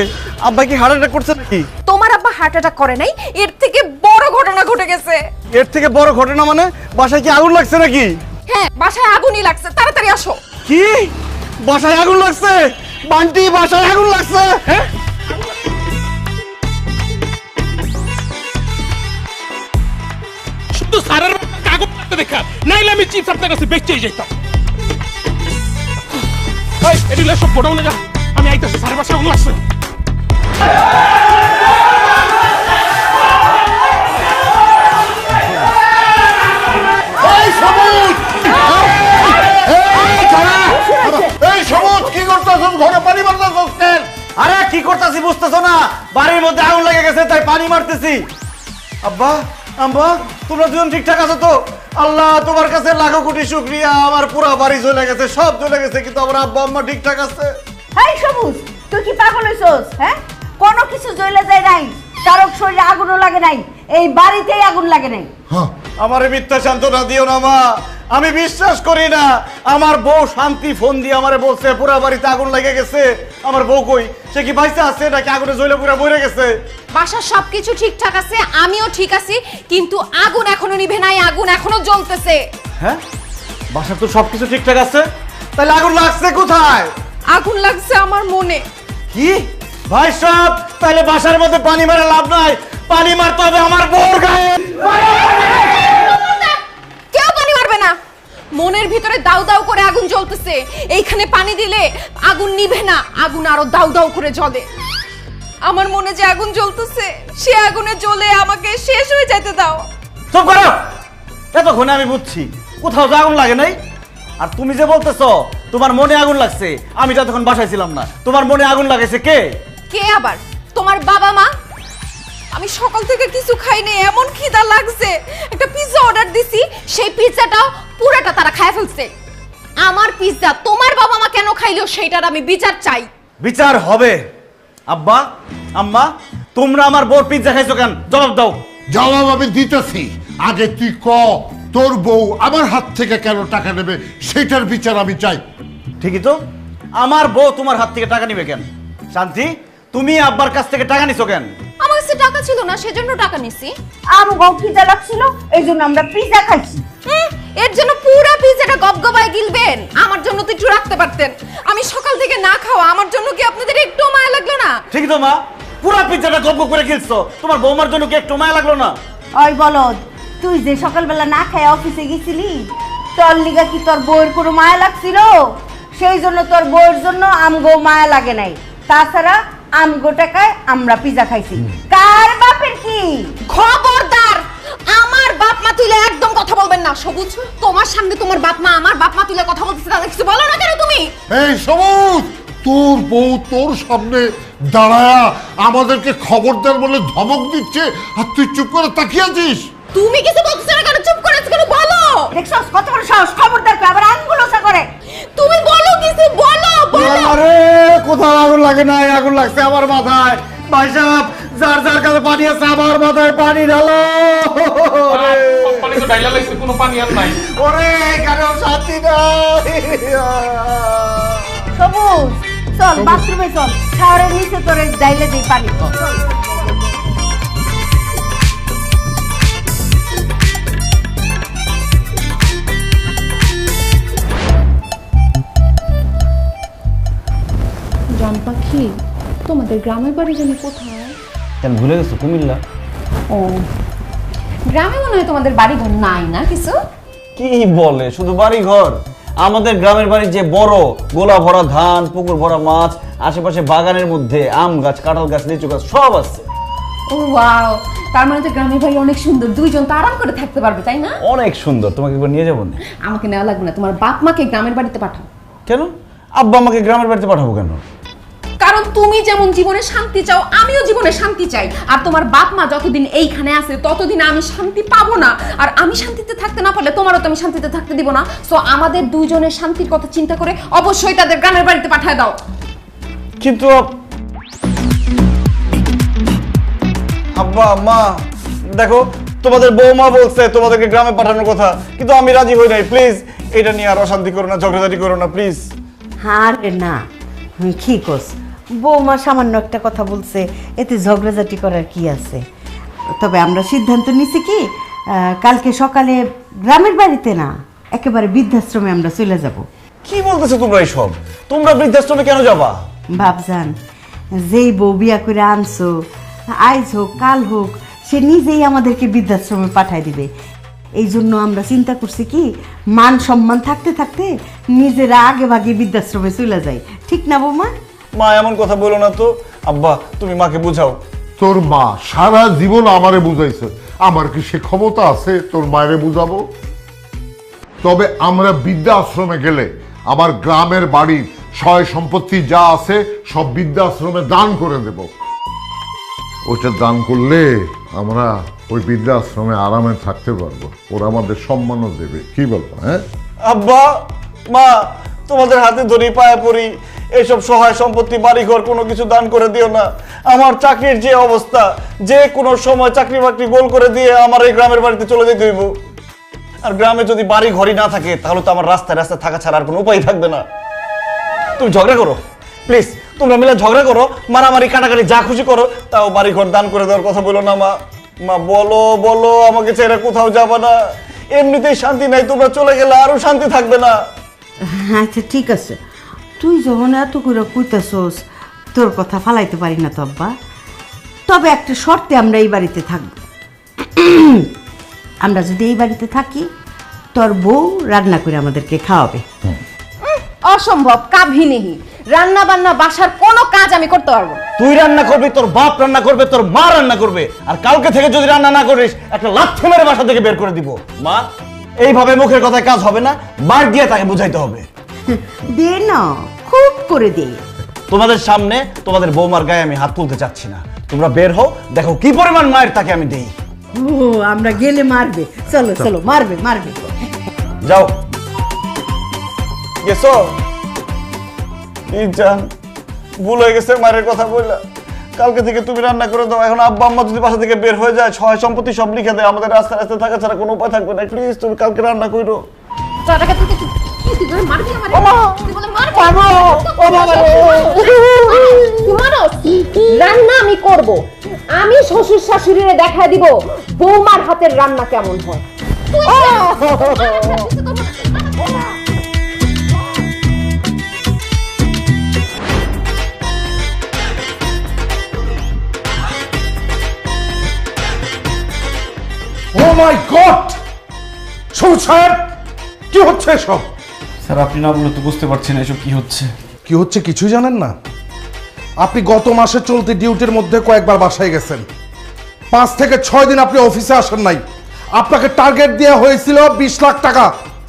আব্বা কি হার্ট অ্যাটাক করছে নাকি? তোমার আব্বা হার্ট অ্যাটাক করে নাই, এর থেকে বড় ঘটনা ঘটে গেছে। এর থেকে বড় ঘটনা মানে? বাসায় কি আগুন লাগছে নাকি? হ্যাঁ, বাসায় আগুনই লাগছে, তাড়াতাড়ি আসো। কি? বাসায় আগুন লাগছে? বান্টি, বাসায় আগুন লাগছে? হ্যাঁ, শুধু স্যারের কাগজ করতে দেখা, নাইলে আমি চিপস আপনার কাছে বেচতেই যেতাম। এই এদিকে সব গোডাউনে যা, আমি আইতাছি, স্যারের বাসায় আগুন লাগছে। এই সবুজ! এই সবুজ, কি করতেছস? ঘরে পানি মারতেছস কেন? আরে কি করতেছি বুঝতেছো না? বাড়ির মধ্যে আগুন লেগে গেছে তাই পানি মারতেছি। আব্বা, আম্মা, তোমরা দুজন ঠিকঠাক আছো তো? আল্লাহ তোমার কাছে লাখো কোটি শুকরিয়া, আমার পুরো বাড়ি জ্বলে গেছে, সব জ্বলে গেছে, কিন্তু আমার আব্বা আম্মা ঠিকঠাক আছে। এই সবুজ, তুই কি পাগল হইছস? হ্যাঁ, কোনো কিছু জ্বলে যায় নাই, কারো শরীরে আগুনও লাগে নাই, এই বাড়িতেই আগুন লাগে নাই। আমারে মিথ্যা সান্ত্বনা দিও না মা, আমি বিশ্বাস করি না। আমার বউ শান্তি ফোন দিয়ে আমারে বলছে পুরা বাড়িতে আগুন লেগে গেছে। আমার বউ কই? সে কি বাইসে আছে নাকি আগুনে জ্বলে পুরা মরে গেছে? বাসার সবকিছু ঠিকঠাক আছে, আমিও ঠিক আছি, কিন্তু আগুন এখনো নিভে নাই, আগুন এখনো জ্বলতেছে। হ্যাঁ, বাসার তো সবকিছু ঠিকঠাক আছে, তাহলে আগুন লাগছে কোথায়? আগুন লাগছে আমার মনে। কি ভাই সব? তাহলে বাসার মধ্যে পানি মারা লাভ নাই, পানি মারতে হবে আমার বউর গায়ে। কেউ পানি মারবে না, মনের ভিতরে দাউ দাউ করে আগুন জ্বলতেছে, এইখানে পানি দিলে আগুন নিভে না, আগুন আরো দাউ দাউ করে জ্বলে। আমার মনে যে আগুন জ্বলতেছে, সে আগুনে জ্বলে আমাকে শেষ হয়ে যেতে দাও। চুপ করো, এতক্ষণে আমি বুঝছি কোথাও তো আগুন লাগে নাই। আর তুমি যে বলতেছো তোমার মনে আগুন লাগছে, আমি যতক্ষণ বাসায় ছিলাম না, তোমার মনে আগুন লাগাইছে কে? কে আবার? তোমার বাবা মা। আমি সকাল থেকে কিছু খাইনি, এমন খিদা লাগছে, একটা পিৎজা অর্ডার দিছি, সেই পিৎজাটাও পুরাটা তারা খায় ফেলছে। আমার পিৎজা তোমার বাবা মা কেন খাইলো সেইটার আমি বিচার চাই। বিচার হবে। আব্বা, আম্মা, তোমরা আমার বউর পিৎজা খাইছো কেন? জবাব দাও। জবাব আমি দিতেছি, আগে তুই ক, তোর বউ আমার হাত থেকে কেন টাকা নেবে সেটার বিচার আমি চাই। ঠিকই তো, আমার বউ তোমার হাত থেকে টাকা নিবে কেন? শান্তি, তুমি আব্বার কাছ থেকে টাকা নিছো কেন? আমার কাছে টাকা ছিল না, সেজন্য টাকা নিছি। আমগো খিদা লাগছিল, এই জন্য আমরা পিৎজা খাইছি। এর জন্য পুরো পিৎজাটা গবগবায় গিলবেন? আমার জন্য তো একটু রাখতে পারতেন। আমি সকাল থেকে না খাওয়া, আমার জন্য কি আপনাদের একটু মায়া লাগলো না? ঠিকই তো মা, পুরো পিৎজাটা গপ গপ করে গিলছো, তোমার বৌমার জন্য কি একটু মায়া লাগলো না? ওই বলদ, তুই যে সকালবেলা না খায় অফিসে গেছিলি, তোর লিগা কি তোর বউয়ের কোনো মায়া লাগছিল? সেই জন্য তোর বউয়ের জন্য আমগো মায়া লাগে নাই। তাছাড়া আমগো টাকায় আমরা পিৎজা খাইছি। কার বাপের কি? খবরদার, আমার বাপ মা তুলে একদম কথা বলবেন না। সবুজ, তোমার সামনে তোমার বাপ মা আমার বাপ মা তুলে কথা বলতেছে, তাহলে কিছু বলো না কেন তুমি? এই সবুজ, তোর বউ তোর সামনে দাঁড়ায়া আমাদেরকে খবরদার বলে ধমক দিচ্ছে, আর তুই চুপ করে তাকিয়ে আছিস। তুমি কিছু বলছো না কেন? চুপ করে আছো কেন? বলো। দেখছস কত বড় সাহস, খবরদার কই, আবার আঙ্গুল ওসা করে। তুমি বলো, কিছু বলো, বলো। আরে কোথাও আগুন লাগে নাই, আগুন লাগছে আমার মাথায়। ভাই সাহেব, যার যার কাছে পানি আছে আমার মাথায় পানি ঢালো। পানি তো ডাইলা লাগছে, কোনো পানি আর নাই। ওরে এখানেও শান্তি নাই। সবুজ, চল বাথরুমে চল, শাওয়ারের নিচে তোরে ডাইলে দেই পানি। জান পাখি, তোমাদের গ্রামের বাড়ি জানি কোথায়? কেন ভুলে গেছো? কুমিল্লা। ও, গ্রামে মনে হয় তোমাদের বাড়ি ঘর নাই না কিছু? কি বলে, শুধু বাড়ি ঘর? আমাদের গ্রামের বাড়ি যে বড়, গোলা ভরা ধান, পুকুর ভরা মাছ, আশেপাশে বাগানের মধ্যে আম গাছ, কাঁঠাল গাছ, লিচু গাছ সব আছে। ও ওয়াও, তার মানে তো গ্রামের বাড়ি অনেক সুন্দর, দুইজন তো আরাম করে থাকতে পারবে, তাই না? অনেক সুন্দর, তোমাকে একবার নিয়ে যাবো না? আমাকে নেওয়া লাগবে না, তোমার বাপ মাকে গ্রামের বাড়িতে পাঠাও। কেন? আব্বা আমাকে গ্রামের বাড়িতে পাঠাবো কেন? কারণ তুমি যেমন জীবনে শান্তি চাও, আমিও জীবনে শান্তি চাই। আর তোমার বাপ মা যতদিন এইখানে আছে ততদিন আমি শান্তি পাবো না, আর আমি শান্তিতে থাকতে না পারলে তোমারও তো আমি শান্তিতে থাকতে দিব না। সো আমাদের দুইজনের শান্তির কথা চিন্তা করে অবশ্যই তাদের গ্রামের বাড়িতে পাঠায় দাও। কিন্তু আব্বা, মা, দেখো তোমাদের বৌমা বলছে তোমাদেরকে গ্রামে পাঠানোর কথা, কিন্তু আমি রাজি হই নাই। প্লিজ এটা নিয়ে আর অশান্তি করো না, ঝগড়াঝাটি করো না, প্লিজ। আরে না, কি কোস, বৌমা সামান্য একটা কথা বলছে, এতে ঝগড়াঝাটি করার কি আছে? তবে আমরা সিদ্ধান্ত নিছি কি, কালকে সকালে গ্রামের বাড়িতে না, একেবারে বৃদ্ধাশ্রমে আমরা চলে যাব। কি বলতেছো তোমরা এইসব? তোমরা বৃদ্ধাশ্রমে কেন যাবা? বাপজান, যেই বউ বিয়া করে আনছো, আইজ হোক কাল হোক, সে নিজেই আমাদেরকে বৃদ্ধাশ্রমে পাঠায় দিবে। এই জন্য আমরা চিন্তা করছি কি, মান সম্মান থাকতে থাকতে নিজেরা আগে ভাগে বৃদ্ধাশ্রমে চলে যাই। ঠিক না বৌমা? মা এমন কথা বলো না তো। আব্বা তুমি মাকে বুঝাও। তোর মা সারা জীবন আমারে বুঝাইছে, আমার কি সে ক্ষমতা আছে তোর মায়েরে বুঝাবো? তবে আমরা বৃদ্ধাশ্রমে গেলে আমার গ্রামের বাড়ির সয় সম্পত্তি যা আছে সব বৃদ্ধাশ্রমে দান করে দেব। ওটা দান করলে আমরা ওই বৃদ্ধাশ্রমে আরামে থাকতে পারবো, ওরা আমাদের সম্মানও দেবে। কি বলবো? হ্যাঁ আব্বা মা, তোমাদের হাতে ধরি পায়ে পড়ি, এইসব সহায় সম্পত্তি বাড়িঘর কোনো কিছু দান করে দিও না। আমার চাকরির যে অবস্থা, যে কোনো সময় চাকরি বাকরি গোল করে দিয়ে আমার এই গ্রামের বাড়িতে চলে যেতে হইব। আর গ্রামে যদি বাড়ি ঘরই না থাকে তাহলে তো আমার রাস্তায় রাস্তায় থাকা ছাড়া আর কোনো উপায় থাকবে না। তুমি ঝগড়া করো প্লিজ, তোমরা মিলে ঝগড়া করো, মারামারি কাটাকাটি যা খুশি করো, তাও বাড়ি ঘর দান করে দেওয়ার কথা বলো না মা। মা বলো বলো, আমাকে ছেড়ে কোথাও যাবে না। এমনিতেই শান্তি নাই, তোমরা চলে গেলে আরো শান্তি থাকবে না। আচ্ছা ঠিক আছে, তুই যখন এত করে কইতাছস, তোর কথা ফালাইতে পারি না তো আব্বা। তবে একটা শর্তে আমরা এই বাড়িতে থাকব। আমরা যদি এই বাড়িতে থাকি, তোর বউ রান্না করে আমাদেরকে খাওয়াবে। অসম্ভব, কাভি নেহি। রান্না বান্না বাসার কোনো কাজ আমি করতে পারবো না। তুই রান্না করবি, তোর বাপ রান্না করবে, তোর মা রান্না করবে। আর কালকে থেকে যদি রান্না না করিস, একটা লাথি মেরে বাসা থেকে বের করে দিব। মা, এইভাবে মুখের কথায় কাজ হবে না, বার দিয়ে তাকে বুঝাইতে হবে। দে না, খুব করে দে। তোমাদের সামনে তোমাদের বৌমার গায়ে আমি হাত তুলতে চাচ্ছি না। তোমরা বের হও, দেখো কি পরিমাণ মায়ের তাকে আমি দেই। ও, আমরা গেলে মারবে। চলো চলো, মারবে মারবে। যাও গেছো? জান, ভুল হয়ে গেছে, মায়ের কথা বললা। কালকে থেকে তুমি রান্না করে দাও। এখন আব্বা আম্মা যদি বাসা থেকে বের হয়ে যায়, সহায় সম্পত্তি সব লিখে দেয়, আমাদের রাস্তায় রাস্তায় থাকা ছাড়া কোনো উপায় থাকবে না। প্লিজ তুমি কালকে রান্না করো। রান্না আমি করব, আমি শ্বশুর শাশুড়িরে দেখা দিব বৌমার হাতের রান্না কেমন হয়। ও মাই গড! সবুজ সাহেব, কি হচ্ছে এসব? স্যার আপনি না বলে তো বুঝতে পারছেন এসব কি হচ্ছে। কি হচ্ছে কিছুই জানেন না? আপনি গত মাসে চলতি ডিউটির মধ্যে কয়েকবার বাসায় গেছেন, 5 থেকে 6 দিন আপনি অফিসে আসেন নাই। আপনাকে টার্গেট দেওয়া হয়েছিল 20 লাখ টাকা।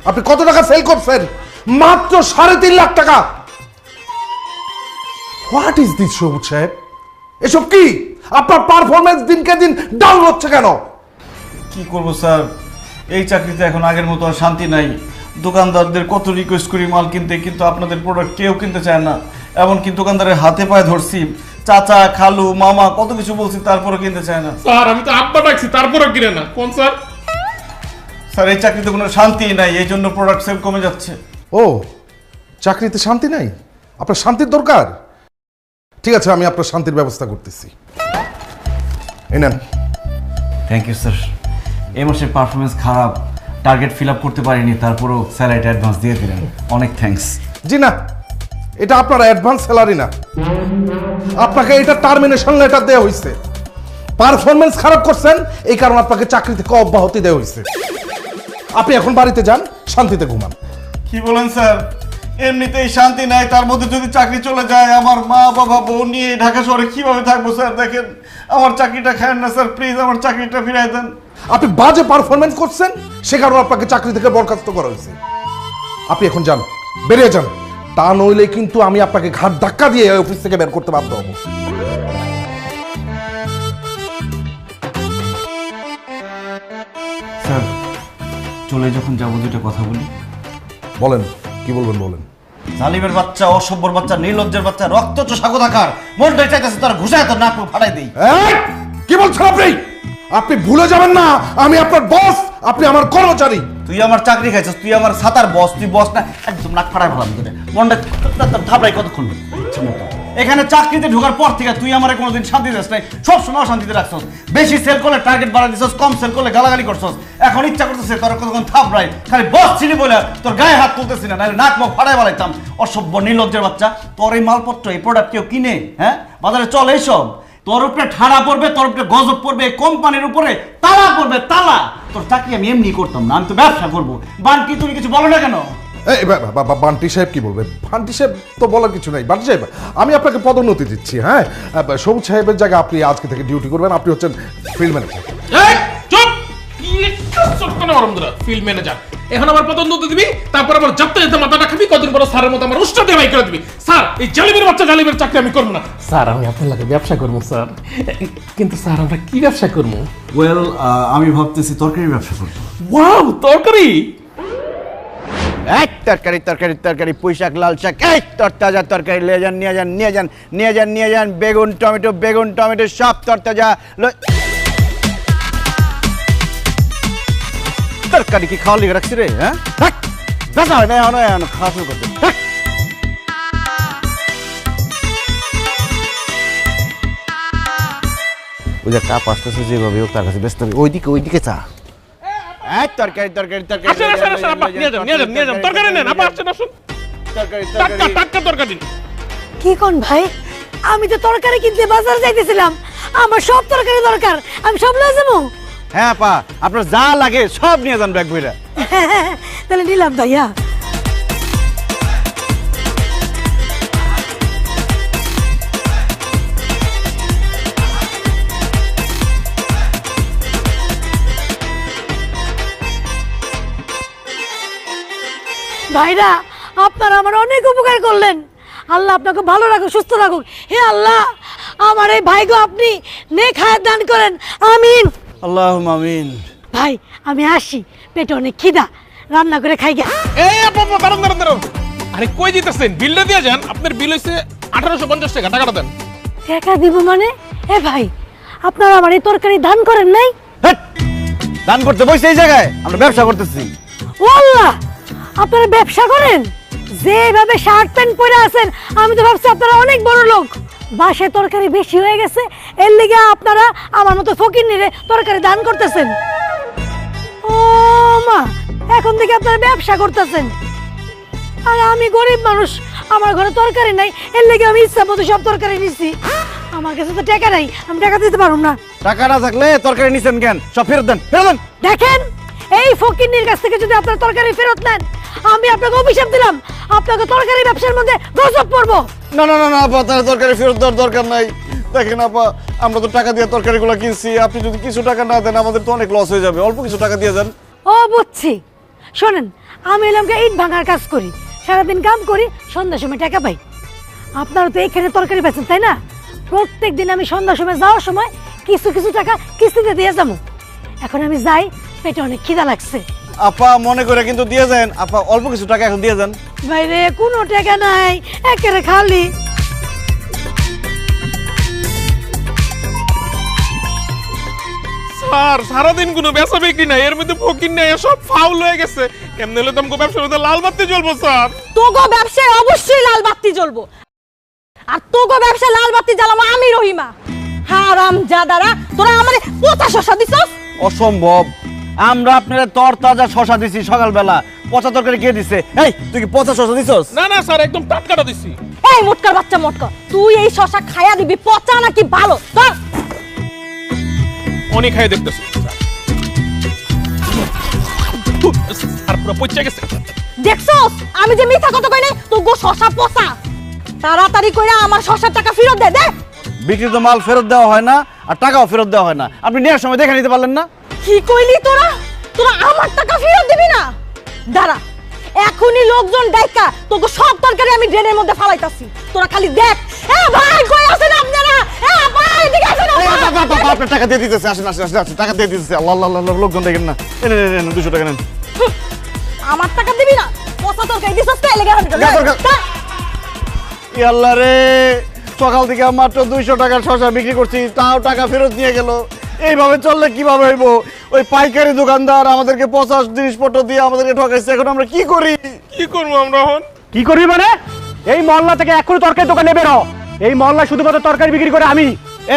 আপনি কত টাকা সেল করছেন? মাত্র 3.5 লাখ টাকা। হোয়াট ইজ দিস সবুজ সাহেব? এসব কি? আপনার পারফরমেন্স দিনকে দিন ডাউন হচ্ছে কেন? কি করব স্যার, এই চাকরিতে এখন আগের মতো আর শান্তি নাই। দোকানদারদের কত রিকোয়েস্ট করি মাল কিনতে, কিন্তু আপনাদের প্রোডাক্ট কেউ কিনতে চায় না। এমনকি দোকানদারের হাতে পায়ে ধরছি, চাচা খালু মামা কত কিছু বলছি, তারপরে কিনতে চায় না। স্যার আমি তো আব্বা ডাকছি, তারপরও কিনে না। কোন স্যার? স্যার এই চাকরিতে কোনো শান্তি নাই, এই জন্য প্রোডাক্ট সেল কমে যাচ্ছে। ও, চাকরিতে শান্তি নাই? আপনার শান্তির দরকার? ঠিক আছে, আমি আপনার শান্তির ব্যবস্থা করতেছি। এই নেন। Thank you sir. এই মাসের পারফরমেন্স খারাপ, টার্গেট ফিল আপ করতে পারিনি, তারপরও স্যালারিটা অ্যাডভান্স দিয়ে দিলেন, অনেক থ্যাঙ্কস। জি না, এটা আপনার অ্যাডভান্স স্যালারি না, আপনাকে এটা টার্মিনেশন লেটার দেওয়া হয়েছে। পারফরমেন্স খারাপ করছেন, এই কারণে আপনাকে চাকরি থেকে অব্যাহতি দেওয়া হয়েছে। আপনি এখন বাড়িতে যান, শান্তিতে ঘুমান। কি বলেন স্যার? এমনিতেই শান্তি নাই, তার মধ্যে যদি চাকরি চলে যায়, আমার মা বাবা বউ নিয়ে ঢাকা শহরে কিভাবে থাকবো স্যার? দেখেন আমার চাকরিটা খায়েন না স্যার, প্লিজ আমার চাকরিটা ফিরাই দেন। আপনি বাজে পারফরমেন্স করছেন, সে কারণে আপনাকে চাকরি থেকে বরখাস্ত করা হয়েছে। আপনি এখন যান, বেরিয়ে যান, তা নইলে কিন্তু আমি আপনাকে ঘাট ধাক্কা দিয়ে অফিস থেকে বের করতে বাধ্য হব। স্যার চলে যখন যাবো দুটো কথা বলি। বলেন, কি বলবেন বলেন। জালিমের বাচ্চা, অসভ্যর বাচ্চা, নির্লজ্জের বাচ্চা, রক্ত চোষা কোথাকার, মনটাই চাইতেছে তার ঘুষায় তোর নাক ফাটাই দেই। এই, কি বলছেন আপনি? আপনি ভুলে যাবেন না আমি আপনার বস, আপনি আমার কর্মচারী। তুই আমার চাকরি খাইছিস, তুই আমার সাতার বস, তুই বস না, একদম নাক ফাটাই ফেলাম তোরে। মনটা থাপড়াই কতক্ষণ। ইচ্ছা মতো। এখানে চাকরিতে ঢোকার পর থেকে তুই আমারে কোনোদিন শান্তি দিস নাই, সবসময় অশান্তিতে রাখছস। বেশি সেল করলে টার্গেট বাড়া দিছস, কম সেল করলে গালাগালি করছস। এখন ইচ্ছা করতেছে তোর কতক্ষণ থাপড়াই, খালি বস ছিলি বলে তোর গায়ে হাত তুলতেছি না, নাহলে নাক মুখ ফাড়াই বালাইতাম। অসভ্য নির্লজ্জের বাচ্চা, তোর এই মালপত্র এই প্রোডাক্ট কেউ কিনে? হ্যাঁ, বাজারে চলে এইসব? তোর উপরে ঠাড়া পড়বে, তোর উপরে গজব পড়বে, কোম্পানির উপরে তালা পড়বে, তালা। তোর চাকরি আমি এমনি করতাম না, আমি তো ব্যবসা করবো। বানকি তুমি কিছু বলো না কেন? এই বান্টি সাহেব কি বলবে? বান্টি সাহেব তো বলার কিছু নাই। বান্টি সাহেব, আমি আপনাকে পদোন্নতি দিচ্ছি। হ্যাঁ, সবুজ সাহেবের জায়গায় আপনি আজকে থেকে ডিউটি করবেন। আপনি হচ্ছেন ফিল্ড ম্যানেজার। চুপ! চুপ কেন আরামদারা? ফিল্ড ম্যানেজার এখন আমার পদোন্নতি দিবি, তারপর আমার যাত্রা যেতে মাথাটা খাবি, কদিন পর স্যারের মতো আমার উষ্টা দিয়ে বাই করে দিবি। স্যার, এই জালিমের বাচ্চা জালিমের চাকরি আমি করবো না। স্যার, আমি আপনার লাগে ব্যবসা করবো স্যার। কিন্তু স্যার, আমরা কি ব্যবসা করবো? ওয়েল, আমি ভাবতেছি তরকারি ব্যবসা করবো। ওয়াও, তরকারি! এক তরকারি তরকারি তরকারি, পুঁই শাক, লাল শাক, এই তরতাজা তরকারি নিয়ে যান, নিয়ে যান, নিয়ে যান, নিয়ে যান, নিয়ে যান। বেগুন টমেটো, বেগুন টমেটো সব তরতাজা। তরকারি কি খাওয়া লিখে রাখছি রে? হ্যাঁ, দেখা হয় না, এখন খাওয়া শুরু করতে। ওই যে কাপ আসতেছে যেভাবে হোক তার কাছে ব্যস্ত হবে। ওইদিকে ওইদিকে চা। এক তরকারি তরকারি তরকারি আসেন, আসেন, আসেন, আপা, নিয়ে যান, নিয়ে যান, নিয়ে যান। তরকারি নেন, আপা, আসেন, আসুন। তরকারি টাটকা, তরকারি। টাটকা তরকারি। কি কোন ভাই, আমি তো তরকারি কিনতে বাজার যাইতেছিলাম, আমার সব তরকারি দরকার, আমি সব লয়ে যাবো। হ্যাঁ পা, আপনার যা লাগে সব নিয়ে যান ব্যাগ বইরা। তাহলে নিলাম ভাইয়া। ভাইরা, আপনারা আমার অনেক উপকার করলেন। আল্লাহ আপনাকে ভালো রাখুক, সুস্থ রাখুক। হে আল্লাহ, আমার এই ভাইগো আপনি নেক হায়াত দান করেন, আমিন। আল্লাহুম্মা আমিন। ভাই, আমি আসি, পেটে অনেক খিদা, রান্না করে খাই গে। এই আপা, আপা, দাঁড়ান, দাঁড়ান, দাঁড়ান। আরে কই দিতেছেন? বিলটা দিয়ে যান। আপনার বিল হইছে 1850 টাকা। টাকাটা দেন। টাকা দিব মানে? এ ভাই, আপনারা আমার এই তরকারি দান করেন নাই? হেট! দান করতে বসে এই জায়গায় আমরা ব্যবসা করতেছি। ও আল্লাহ, আপনারা ব্যবসা করেন? যেভাবে শার্ট প্যান্ট পরে আছেন, আমি তো ভাবছি আপনারা অনেক বড় লোক। বাসায় তরকারি বেশি হয়ে গেছে, এর লিগে আপনারা আমার মতো ফকিন্নিরে তরকারি দান করতেছেন। ও মা, এখন থেকে আপনারা ব্যবসা করতেছেন, আর আমি গরিব মানুষ, আমার ঘরে তরকারি নাই, এর লিগে আমি ইচ্ছা মতো সব তরকারি নিছি। আমার কাছে তো টাকা নাই, আমি টাকা দিতে পারবো না। টাকা না থাকলে তরকারি নিছেন কেন? সব ফেরত দেন, ফেরত দেন। দেখেন, এই ফকিন্নির কাছ থেকে যদি আপনার তরকারি ফেরত নেন, আমি আপনাকে অভিশাপ দিলাম, আপনাকে তরকারি ব্যবসার মধ্যে গজব পড়বো। না না না না আপা, তার তরকারি ফেরত দেওয়ার দরকার নাই। দেখেন আপা, আমরা তো টাকা দিয়ে তরকারিগুলো কিনছি, আপনি যদি কিছু টাকা না দেন আমাদের তো অনেক লস হয়ে যাবে। অল্প কিছু টাকা দিয়ে যান। ও বুঝছি, শোনেন, আমি এলামকে ইট ভাঙার কাজ করি, সারাদিন কাম করি, সন্ধ্যার সময় টাকা পাই। আপনারা তো এইখানে তরকারি বেচেন, তাই না? প্রত্যেক দিন আমি সন্ধ্যার সময় যাওয়ার সময় কিছু কিছু টাকা কিস্তিতে দিয়ে যাবো। এখন আমি যাই, পেটে অনেক খিদা লাগছে। আপা মনে করে কিন্তু দিয়ে যান। আপা অল্প কিছু টাকা এখন দিয়ে যান। বাইরে কোনো টাকা নাই, একেবারে খালি। স্যার, সারাদিন কোনো বেচা বিক্রি নাই, এর মধ্যে ফকির নাই, সব ফাউল হয়ে গেছে। কেমনে হলে তোমাকে ব্যবসার মধ্যে লাল বাতি জ্বলবো স্যার? তোগো ব্যবসায় অবশ্যই লাল বাতি জ্বলবো, আর তোগো ব্যবসায় লাল বাতি জ্বালাবো আমি রহিমা। হারাম জাদারা, তোরা আমারে পচা শসা দিছস। অসম্ভব, আমরা আপনারা তরতাজা শশা দিছি সকালবেলা। পচা তরকারি কে দিছে? এই তুই কি পচা শশা দিছস? না না স্যার, একদম টাটকাটা দিছি। এই মোটকার বাচ্চা মোটকা, তুই এই শসা খায়া দিবি পচা নাকি ভালো? তোর অনেক খাই দেখতেছি আর পুরো পচা গেছে। দেখছস আমি যে মিথ্যা কথা কই নাই? তোগো শসা পচা। তাড়াতাড়ি কইরা আমার শসার টাকা ফেরত দে। দে। বিক্রিত মাল ফেরত দেওয়া হয় না, আর টাকাও ফেরত দেওয়া হয় না। আপনি নেওয়ার সময় দেখে নিতে পারলেন না? কি কইলি তোরা? তোরা আমার টাকা ফেরত দিবি না? দাঁড়া, এখনই লোকজন ডাইকা তোকে সব তরকারি আমি ড্রেনের মধ্যে ফালাইতাছি, তোরা খালি দেখ। এ ভাই, কই আছেন আপনারা? এ ভাই, এদিকে আসেন। আপনার টাকা দিয়ে দিতেছে, আসেন আসেন আসেন, টাকা দিয়ে দিতেছে। আল্লাহ আল্লাহ আল্লাহ, লোকজন দেখেন না। এনে 200 টাকা নেন। আমার টাকা দিবি না? পচা তরকারি দিছস তো, এলাকা আল্লাহ রে, সকাল থেকে মাত্র 200 টাকার শসা বিক্রি করছি, তাও টাকা ফেরত নিয়ে গেল। এইভাবে চললে কিভাবে হইব? ওই পাইকারি দোকানদার আমাদেরকে 50 জিনিসপত্র দিয়ে আমাদেরকে ঠকাইছে। এখন আমরা কি করি? কি করবো আমরা এখন? কি করবি মানে? এই মহল্লা থেকে এখনই তরকারি দোকানে বেরো। এই মহল্লা শুধুমাত্র তরকারি বিক্রি করে আমি।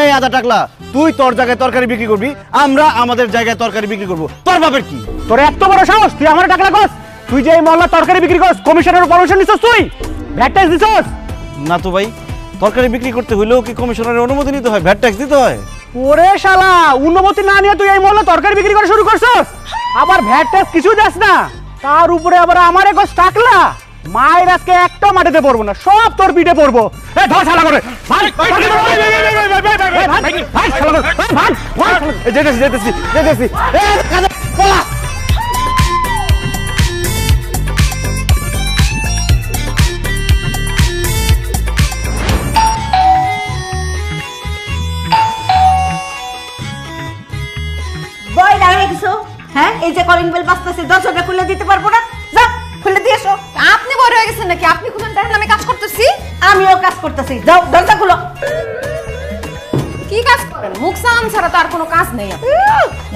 এই আদা টাকলা, তুই তোর জায়গায় তরকারি বিক্রি করবি, আমরা আমাদের জায়গায় তরকারি বিক্রি করব। তোর বাপের কি? তোর এত বড় সাহস, তুই আমার টাকা লাগস? তুই যে এই মহল্লা তরকারি বিক্রি করস, কমিশনের পারমিশন নিছস? তুই ভ্যাট ট্যাক্স দিছস? না তো ভাই, তরকারি বিক্রি করতে হইলেও কি কমিশনারের অনুমতি নিতে হয়? ভ্যাট ট্যাক্স দিতে হয়? ওরে শালা, অনুমতি না নিয়ে তুই এই মহল্লা তরকারি বিক্রি করা শুরু করছস? আবার ভ্যাট ট্যাক্স কিছু যাস না, তার উপরে আবার আমার একস টাকলা। মায়ের আজকে একটা মাটিতে পড়বো না, সব তোর পিঠে পড়বো। এ ধর শালা করে যেতেছি। বই লাগে কিছু? হ্যাঁ, এই যে কলিং বেল বাজতেছে, দরজাটা খুলে দিতে পারবো না? যা খুলে দিয়ে এসো। আপনি বড় হয়ে গেছেন নাকি? আপনি খুলেন, দেখেন আমি কাজ করতেছি। আমিও কাজ করতেছি, যাও দরজা খুলো। কি কাজ করেন? মুখ সালাম ছাড়া তো আর কোনো কাজ নেই আপনার।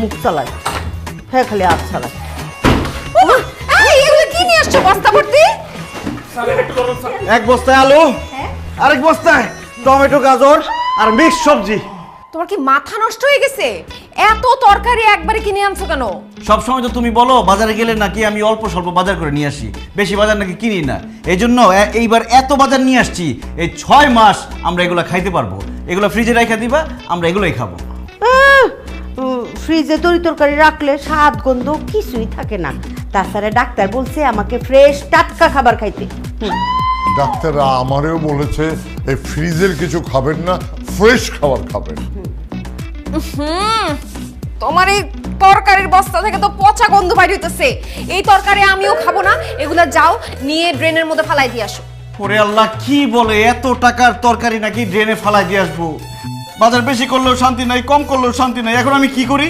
মুখ চালাই, হ্যাঁ খালি হাত চালাই। ওমা, এই এগুলো কি নিয়ে আসছো বস্তা ভর্তি? এক বস্তায় আলু, আরেক বস্তায় টমেটো, গাজর আর মিক্স সবজি। তোমার কি মাথা নষ্ট হয়ে গেছে? এত তরকারি একবারে কিনে আনছো কেন? সব সময় তো তুমি বলো বাজারে গেলে নাকি আমি অল্প স্বল্প বাজার করে নিয়ে আসি, বেশি বাজার নাকি কিনি না। এই জন্য এইবার এত বাজার নিয়ে আসছি, এই 6 মাস আমরা এগুলো খাইতে পারবো। এগুলো ফ্রিজে রেখে দিবা, আমরা এগুলোই খাবো। ফ্রিজে তরি তরকারি রাখলে স্বাদ গন্ধ কিছুই থাকে না। তাছাড়া ডাক্তার বলছে আমাকে ফ্রেশ টাটকা খাবার খাইতে। ডাক্তাররা আমারেও বলেছে এই ফ্রিজের কিছু খাবেন না, ফ্রেশ খাবার খাবেন। তোমার এই তরকারির বস্তা থেকে তো পচা গন্ধ বাইর হইতেছে। এই তরকারি আমিও খাবো না, এগুলা যাও নিয়ে ড্রেনের মধ্যে ফালাই দিয়ে আসো। ওরে আল্লাহ, কি বলে, এত টাকার তরকারি নাকি ড্রেনে ফালাই দিয়ে আসবো? বাজার বেশি করলেও শান্তি নাই, কম করলেও শান্তি নাই, এখন আমি কি করি?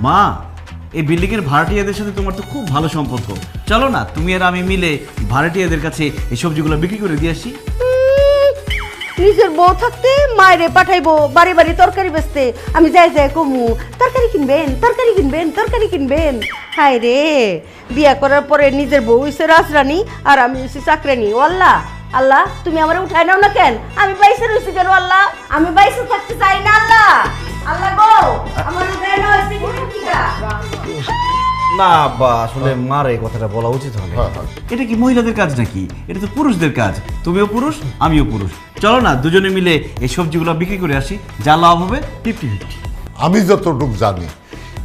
মা, এই বিল্ডিং এর ভাড়াটিয়াদের সাথে তোমার তো খুব ভালো সম্পর্ক, চলো না তুমি আর আমি মিলে ভাড়াটিয়াদের কাছে এই সবজিগুলো বিক্রি করে দিয়ে আসি। নিজের বউ থাকতে মায়েরে পাঠাইবো বাড়ি বাড়ি তরকারি বেচতে। আমি যাই যাই কমু তরকারি কিনবেন, তরকারি কিনবেন, তরকারি কিনবেন। হায় রে, বিয়া করার পরে নিজের বউ হইছে রাজরানী আর আমি হইছি চাকরানী। ও আল্লাহ, আল্লাহ তুমি আমার উঠাই নাও না কেন? আমি বাইসে রইছি কেন আল্লাহ? আমি বাইসে থাকতে চাই না আল্লাহ। আল্লাহ গো, আমার উঠাই নাও না বা আসলে মার এই কথাটা বলা উচিত হবে। এটা কি মহিলাদের কাজ নাকি? এটা তো পুরুষদের কাজ। তুমিও পুরুষ, আমিও পুরুষ, চলো না দুজনে মিলে এই সবজিগুলো বিক্রি করে আসি, যা লাভ হবে 50-50। আমি যতটুকু জানি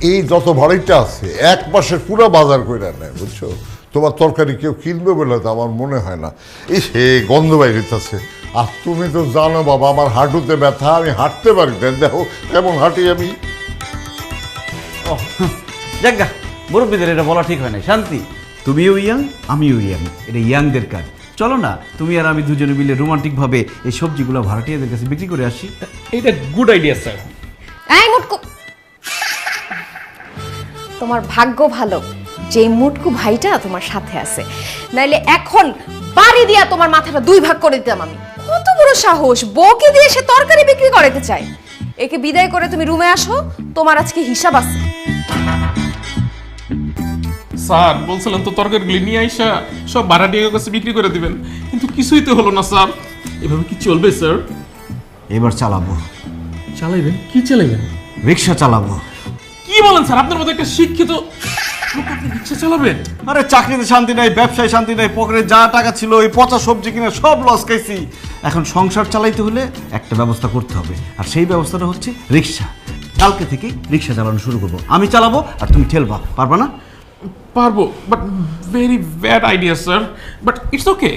এই যত ভাড়াইটা আছে 1 মাসের পুরো বাজার করে নেয়, বুঝছো? তোমার তরকারি কেউ কিনবে বলে তো আমার মনে হয় না। এই সে গন্ধ বাইরেছে। আর তুমি তো জানো বাবা, আমার হাঁটুতে ব্যথা, আমি হাঁটতে পারি না। দেখো কেমন হাঁটি আমি। যাজ্ঞা, মুরব্বীদের এটা বলা ঠিক হয় না। শান্তি, তুমিও ইয়াং, আমিও ইয়াং, এটা ইয়াংদের কাজ। চলো না তুমি আর আমি দুজনে মিলে রোমান্টিক ভাবে এই সবজিগুলো ভাড়াটিয়াদের কাছে বিক্রি করে আসি। এটা গুড আইডিয়া স্যার। এই মুটকু, তোমার ভাগ্য ভালো যে মুটকু ভাইটা তোমার সাথে আছে, নাইলে এখন বাড়ি দিয়া তোমার মাথাটা 2 ভাগ করে দিতাম আমি। কত বড় সাহস, বউকে দিয়ে সে তরকারি বিক্রি করতে চায়। একে বিদায় করে তুমি রুমে আসো, তোমার আজকে হিসাব আছে। স্যার বলছিলেন তো তরকারিগুলি নিয়ে আইসা সব ভাড়াটিয়ার কাছে বিক্রি করে দিবেন, কিন্তু কিছুই তো হলো না স্যার। এভাবে কি চলবে স্যার? এবার চালাবো। চালাইবেন? কি চালাইবেন? রিক্সা চালাবো। কি বলেন স্যার? আপনার মতো একটা শিক্ষিত লোক আপনি রিক্সা চালাবেন? আরে চাকরিতে শান্তি নাই, ব্যবসায় শান্তি নাই, পকেটে যা টাকা ছিল ওই পচা সবজি কিনে সব লস খাইছি। এখন সংসার চালাইতে হলে একটা ব্যবস্থা করতে হবে, আর সেই ব্যবস্থাটা হচ্ছে রিক্সা। কালকে থেকে রিক্সা চালানো শুরু করবো। আমি চালাবো আর তুমি ঠেলবা, পারবা না? পারবো, but very bad idea sir, but it's okay.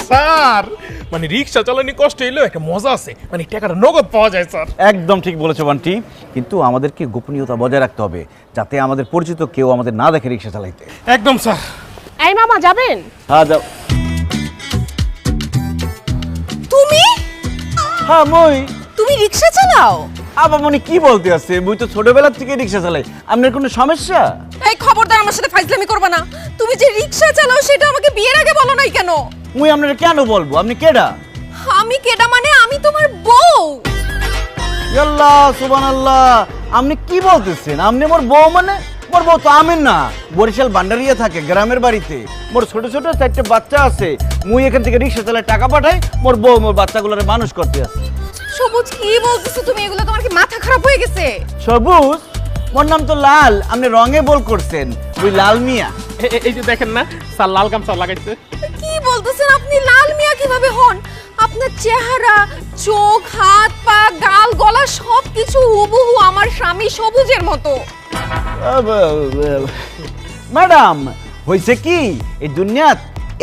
Sir মানে রিক্সা চালানি কষ্ট হইলেও একটা মজা আছে, মানে টাকাটা নগদ পাওয়া যায় স্যার। একদম ঠিক বলেছো বান্টি, কিন্তু আমাদেরকে গোপনীয়তা বজায় রাখতে হবে, যাতে আমাদের পরিচিত কেউ আমাদের না দেখে রিক্সা চালাইতে। একদম স্যার। এই মামা যাবেন? হ্যাঁ যাও। তুমি হ্যাঁ মই। তুমি রিকশা চালাও? আবামনি কি বলতে আছে? মুই তো ছোটবেলা থেকে রিক্সা চালাই, আপনার কোনো সমস্যা? এই খবরদার আমার সাথে ফাইজলামি করবে না। তুমি যে রিকশা চালাও সেটা আমাকে বিয়ের আগে বলো নাই কেন? মুই আপনার কেন বলবো? আপনি কেডা? আমি কেডা মানে আমি তোমার বউ। আল্লাহ সুবহানাল্লাহ, আপনি কি বলতেছেন? আপনি মোর বউ মানে? মোর বউ তো আমিন না, বরিশাল বান্ডারিয়া থাকে গ্রামের বাড়িতে। মোর ছোট ছোট 4টে বাচ্চা আছে, মুই এখান থেকে রিক্সা চালায় টাকা পাঠাই, মোর বউ মোর বাচ্চাগুলোরে মানুষ করতে আছে। সবুজ কি বলতেছো তুমি? এগুলো তোমার কি মাথা খারাপ হয়ে গেছে? সবুজ? মোর নাম তো লাল, আপনি রঙে বল করছেন, ওই লাল মিয়া। এই যে দেখেন না স্যার লাল গামছা লাগাইছে। কি বলতেছেন আপনি? লাল মিয়া কিভাবে হন? আপনার চেহারা, চোখ, হাত, পা, গাল, গলা সবকিছু হুবহু আমার স্বামী সবুজের মতো। ম্যাডাম, হয়েছে কি এই দুনিয়াত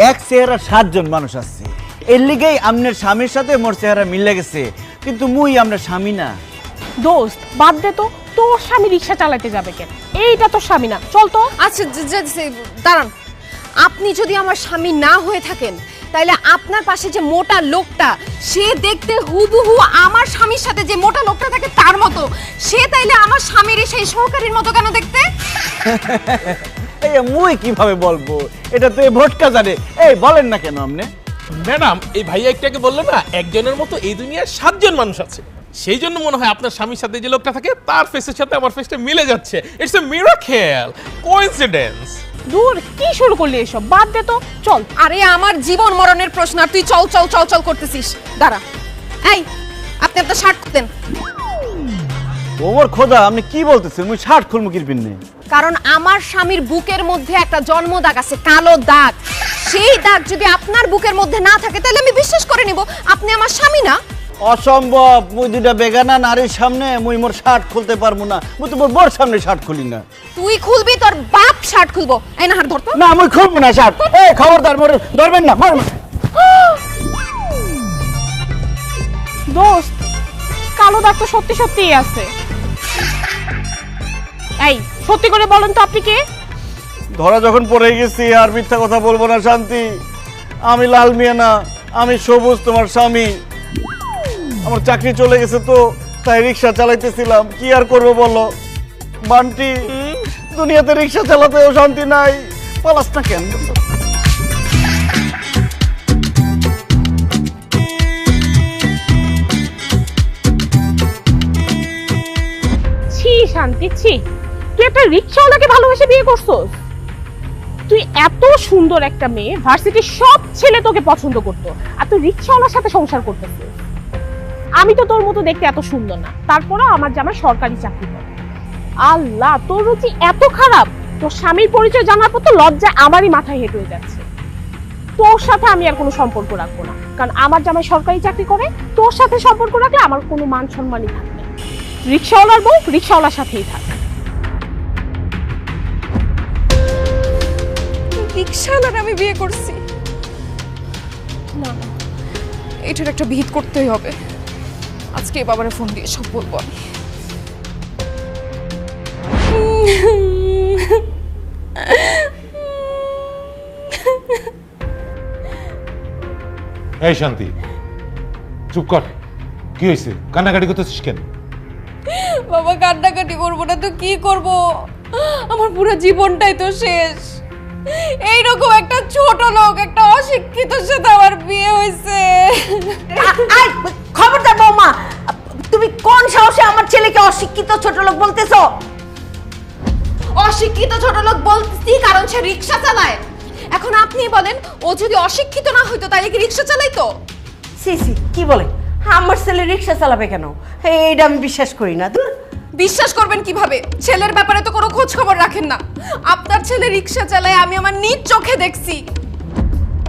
এক চেহারা 7 জন মানুষ আছে, এর লিগেই আপনার স্বামীর সাথে মোর চেহারা মিলে গেছে, কিন্তু মুই আপনার স্বামী না। দোস্ত বাদ দে তো, তোর স্বামী রিক্সা চালাতে যাবে কেন? এইটা তোর স্বামী না, চল তো। আচ্ছা দাঁড়ান, আপনি যদি আমার স্বামী না হয়ে থাকেন তাহলে আপনার পাশে যে মোটা লোকটা, সে দেখতে হুবহু আমার স্বামীর সাথে যে মোটা লোকটা থাকে তার মতো, সে তাইলে আমার স্বামীর সেই সহকারীর মতো কেন দেখতে? এই মুই কিভাবে বলবো? এটা তো এই ভোটকা জানে। এই বলেন না কেন আপনি? ম্যাডাম, এই ভাইয়া একটাকে বললো না একজনের মতো এই দুনিয়ায় 7 জন মানুষ আছে, সেই জন্য মনে হয় আপনার স্বামীর সাথে যে লোকটা থাকে তার ফেসের সাথে আমার ফেসটা মিলে যাচ্ছে। It's a miracle, coincidence. দূর, কি শুরু করলি এসব? বাদ দে তো, চল। আরে আমার জীবন মরণের প্রশ্ন আর তুই চল চল চল চল করতেছিস। দাঁড়া, এই আপনি আপনার শার্ট খুলতেন। ওমর খোদা, আপনি কি বলতেছেন? মুই শার্ট খুলমু কিরপিন নেই। কারণ আমার স্বামীর বুকের মধ্যে একটা জন্ম দাগ আছে, কালো দাগ। সেই দাগ যদি আপনার বুকের মধ্যে না থাকে তাহলে আমি বিশ্বাস করে নিব আপনি আমার স্বামী না। অসম্ভব, মুই দুইটা বেগানা নারীর সামনে মুই মোর শার্ট খুলতে পারবো না। মুই তো মোর বোর সামনে শার্ট খুলি না। তুই খুলবি, তোর বাপ শার্ট খুলবো। এই না হাত ধরতো না, মুই খুলবো না শার্ট। এই খবরদার, মোরে ধরবেন না। দোস্ত, কালো দাগ তো সত্যি সত্যিই আছে। এই সত্যি করে বলেন তো আপনি কে? ধরা যখন পড়ে গেছি আর মিথ্যা কথা বলবো না শান্তি। আমি লাল মিয়া না, আমি সবুজ, তোমার স্বামী। আমার চাকরি চলে গেছে তো তাই রিক্সা চালাইতেছিলাম, কি আর করবো বলো বান্টি? দুনিয়াতে রিক্সা চালাতেও শান্তি নাই। পালাস না কেন? ছি শান্তি, ছি। তুই একটা রিক্সাওয়ালাকে ভালোবেসে বিয়ে করছস? তুই এত সুন্দর একটা মেয়ে, ভার্সিটির সব ছেলে তোকে পছন্দ করতো, আর তুই রিক্সাওয়ালার সাথে সংসার করতেছিস। আমি তো তোর মতো দেখতে এত সুন্দর না, তারপরও আমার জামাই সরকারি চাকরি করে। আল্লাহ, তোর রুচি এত খারাপ! তোর স্বামীর পরিচয় জানার পর তো লজ্জায় আমারই মাথায় হেঁট হয়ে যাচ্ছে। তোর সাথে আমি আর কোনো সম্পর্ক রাখবো না, কারণ আমার জামাই সরকারি চাকরি করে। তোর সাথে সম্পর্ক রাখলে আমার কোনো মান সম্মানই থাকবে না। রিক্সাওয়ালার বউ রিক্সাওয়ালার সাথেই থাক। রিক্সাওয়ালার আমি বিয়ে করছি না, না, এটার একটা বিহিত করতেই হবে। আজকে বাবারে ফোন দিয়ে সব বলবো আমি। এই শান্তি, চুপ কর। কি হয়েছে? কান্নাকাটি করতেছিস কেন? বাবা, কান্নাকাটি করবো না তো কি করব? আমার পুরো জীবনটাই তো শেষ। এইরকম একটা ছোট লোক, একটা অশিক্ষিতর সাথে আমার বিয়ে হয়েছে। খবরদার বৌমা, তুমি কোন সাহসে আমার ছেলেকে অশিক্ষিত ছোট লোক বলতেছো? অশিক্ষিত ছোট লোক বলতেছি কারণ সে রিক্সা চালায়। এখন আপনি বলেন, ও যদি অশিক্ষিত না হইতো তাহলে কি রিক্সা চালাইতো? সি সি, কি বলে? আমার ছেলে রিক্সা চালাবে কেন? এইটা আমি বিশ্বাস করি না। বিশ্বাস করবেন কিভাবে? ছেলের ব্যাপারে তো কোনো খোঁজ খবর রাখেন না। আপনার ছেলে রিক্সা চালায় আমি আমার নিজ চোখে দেখছি।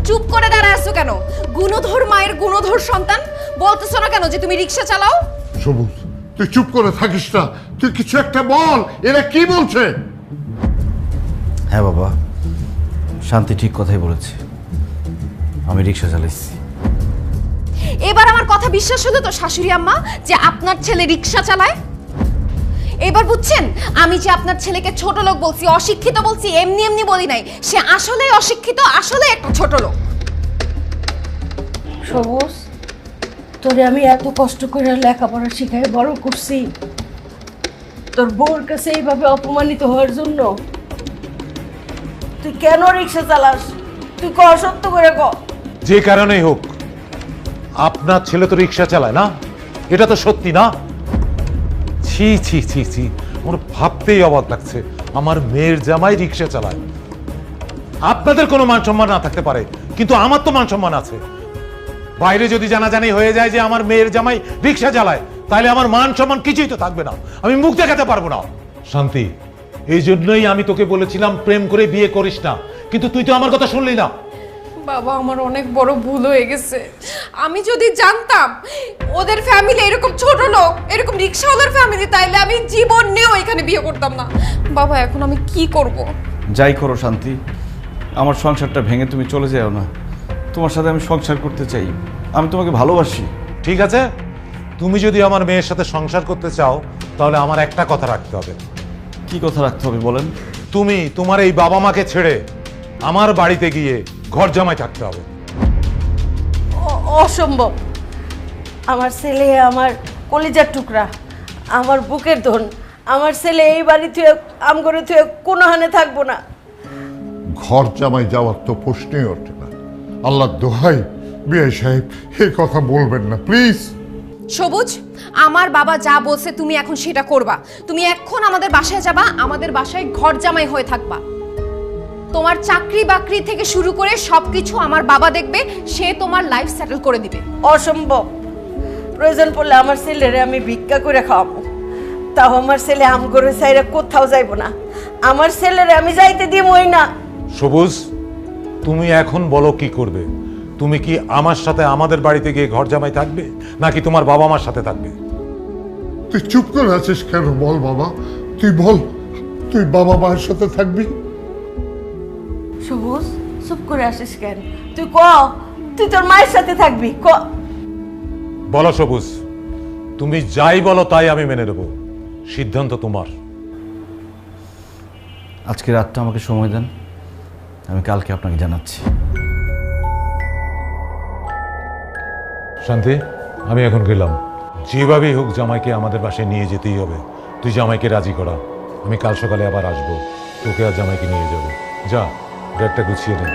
চুপ করে দাঁড়ায় আছো কেন? গুণধর মায়ের গুণধর সন্তান, বলতেছো না কেন যে তুমি রিক্সা চালাও? সবুজ, তুই চুপ করে থাকিস না, তুই কিছু একটা বল। এরা কি বলছে? হ্যাঁ বাবা, শান্তি ঠিক কথাই বলেছে, আমি রিক্সা চালাইছি। এবার আমার কথা বিশ্বাস হলো তো শাশুড়ি আম্মা যে আপনার ছেলে রিক্সা চালায়? এবার বুঝছেন আমি যে আপনার ছেলেকে ছোট লোক বলছি, অশিক্ষিত বলছি, এমনি এমনি বলি নাই। সে আসলেই অশিক্ষিত, আসলে একটা ছোট লোক। সবুজ, তোরে আমি এত কষ্ট করে লেখাপড়া শিখাই বড় করছি, তোর বউর কাছে এইভাবে অপমানিত হওয়ার জন্য? তুই কেন রিক্সা চালাস? তুই ক, সত্য করে ক। যে কারণেই হোক, আপনার ছেলে তো রিক্সা চালায় না, এটা তো সত্যি না? ছি ছি ছি ছি, আমার ভাবতেই অবাক লাগছে আমার মেয়ের জামাই রিক্সা চালায়। আপনাদের কোনো মান সম্মান না থাকতে পারে, কিন্তু আমার তো মান সম্মান আছে। বাইরে যদি জানাজানি হয়ে যায় যে আমার মেয়ের জামাই রিক্সা চালায়, তাহলে আমার মান সম্মান কিছুই তো থাকবে না, আমি মুখ দেখাতে পারবো না। শান্তি, এই জন্যই আমি তোকে বলেছিলাম প্রেম করে বিয়ে করিস না, কিন্তু তুই তো আমার কথা শুনলি না। বাবা, আমার অনেক বড় ভুল হয়ে গেছে। আমি যদি জানতাম ওদের ফ্যামিলি এরকম ছোট লোক, এরকম রিক্সাওয়ালার ফ্যামিলি, তাইলে আমি জীবনেও এখানে বিয়ে করতাম না। বাবা, এখন আমি কি করব? যাই করো শান্তি, আমার সংসারটা ভেঙে তুমি চলে যাও না। তোমার সাথে আমি সংসার করতে চাই, আমি তোমাকে ভালোবাসি। ঠিক আছে, তুমি যদি আমার মেয়ের সাথে সংসার করতে চাও, তাহলে আমার একটা কথা রাখতে হবে। কি কথা রাখতে হবে বলেন? তুমি তোমার এই বাবা মাকে ছেড়ে আমার বাড়িতে গিয়ে ঘর জামাই থাকতে হবে। অসম্ভব। আমার ছেলে আমার কলিজার টুকরা, আমার বুকের ধন। আমার ছেলে এই বাড়ি থেকে আম করে থেকে কোনো হানে থাকবো না। ঘর জামাই যাওয়ার তো প্রশ্নই ওঠে না। আল্লাহ দোহাই বিআই সাহেব, এই কথা বলবেন না প্লিজ। সবুজ, আমার বাবা যা বলছে তুমি এখন সেটা করবা। তুমি এখন আমাদের বাসায় যাবা, আমাদের বাসায় ঘর জামাই হয়ে থাকবা। তোমার চাকরি বাকরি থেকে শুরু করে সবকিছু আমার বাবা দেখবে, সে তোমার লাইফ সেটেল করে দিবে। অসম্ভব। প্রয়োজন পড়লে আমার ছেলেরে আমি ভিক্ষা করে খাওয়াবো, তাও আমার ছেলে আম করে চাইরে কোথাও যাইব না। আমার ছেলেরে আমি যাইতে দিবই না। সবুজ, তুমি এখন বলো কি করবে? তুমি কি আমার সাথে আমাদের বাড়িতে গিয়ে ঘর জামাই থাকবে, নাকি তোমার বাবা মার সাথে থাকবে? তুই চুপ করে আছিস কেন? বল বাবা, তুই বল, তুই বাবা মায়ের সাথে থাকবি? সবুজ, চুপ করে আসিস কেন? তুই ক, তুই তোর মায়ের সাথে থাকবি। ক, বলো সবুজ, তুমি যাই বলো তাই আমি মেনে নেব, সিদ্ধান্ত তোমার। আজকে রাতটা আমাকে সময় দেন, আমি কালকে আপনাকে জানাচ্ছি। শান্তি, আমি এখন গেলাম। যেভাবেই হোক জামাইকে আমাদের বাসায় নিয়ে যেতেই হবে। তুই জামাইকে রাজি করা, আমি কাল সকালে আবার আসবো, তোকে আর জামাইকে নিয়ে যাবো। যা, ব্যাগটা গুছিয়ে নে।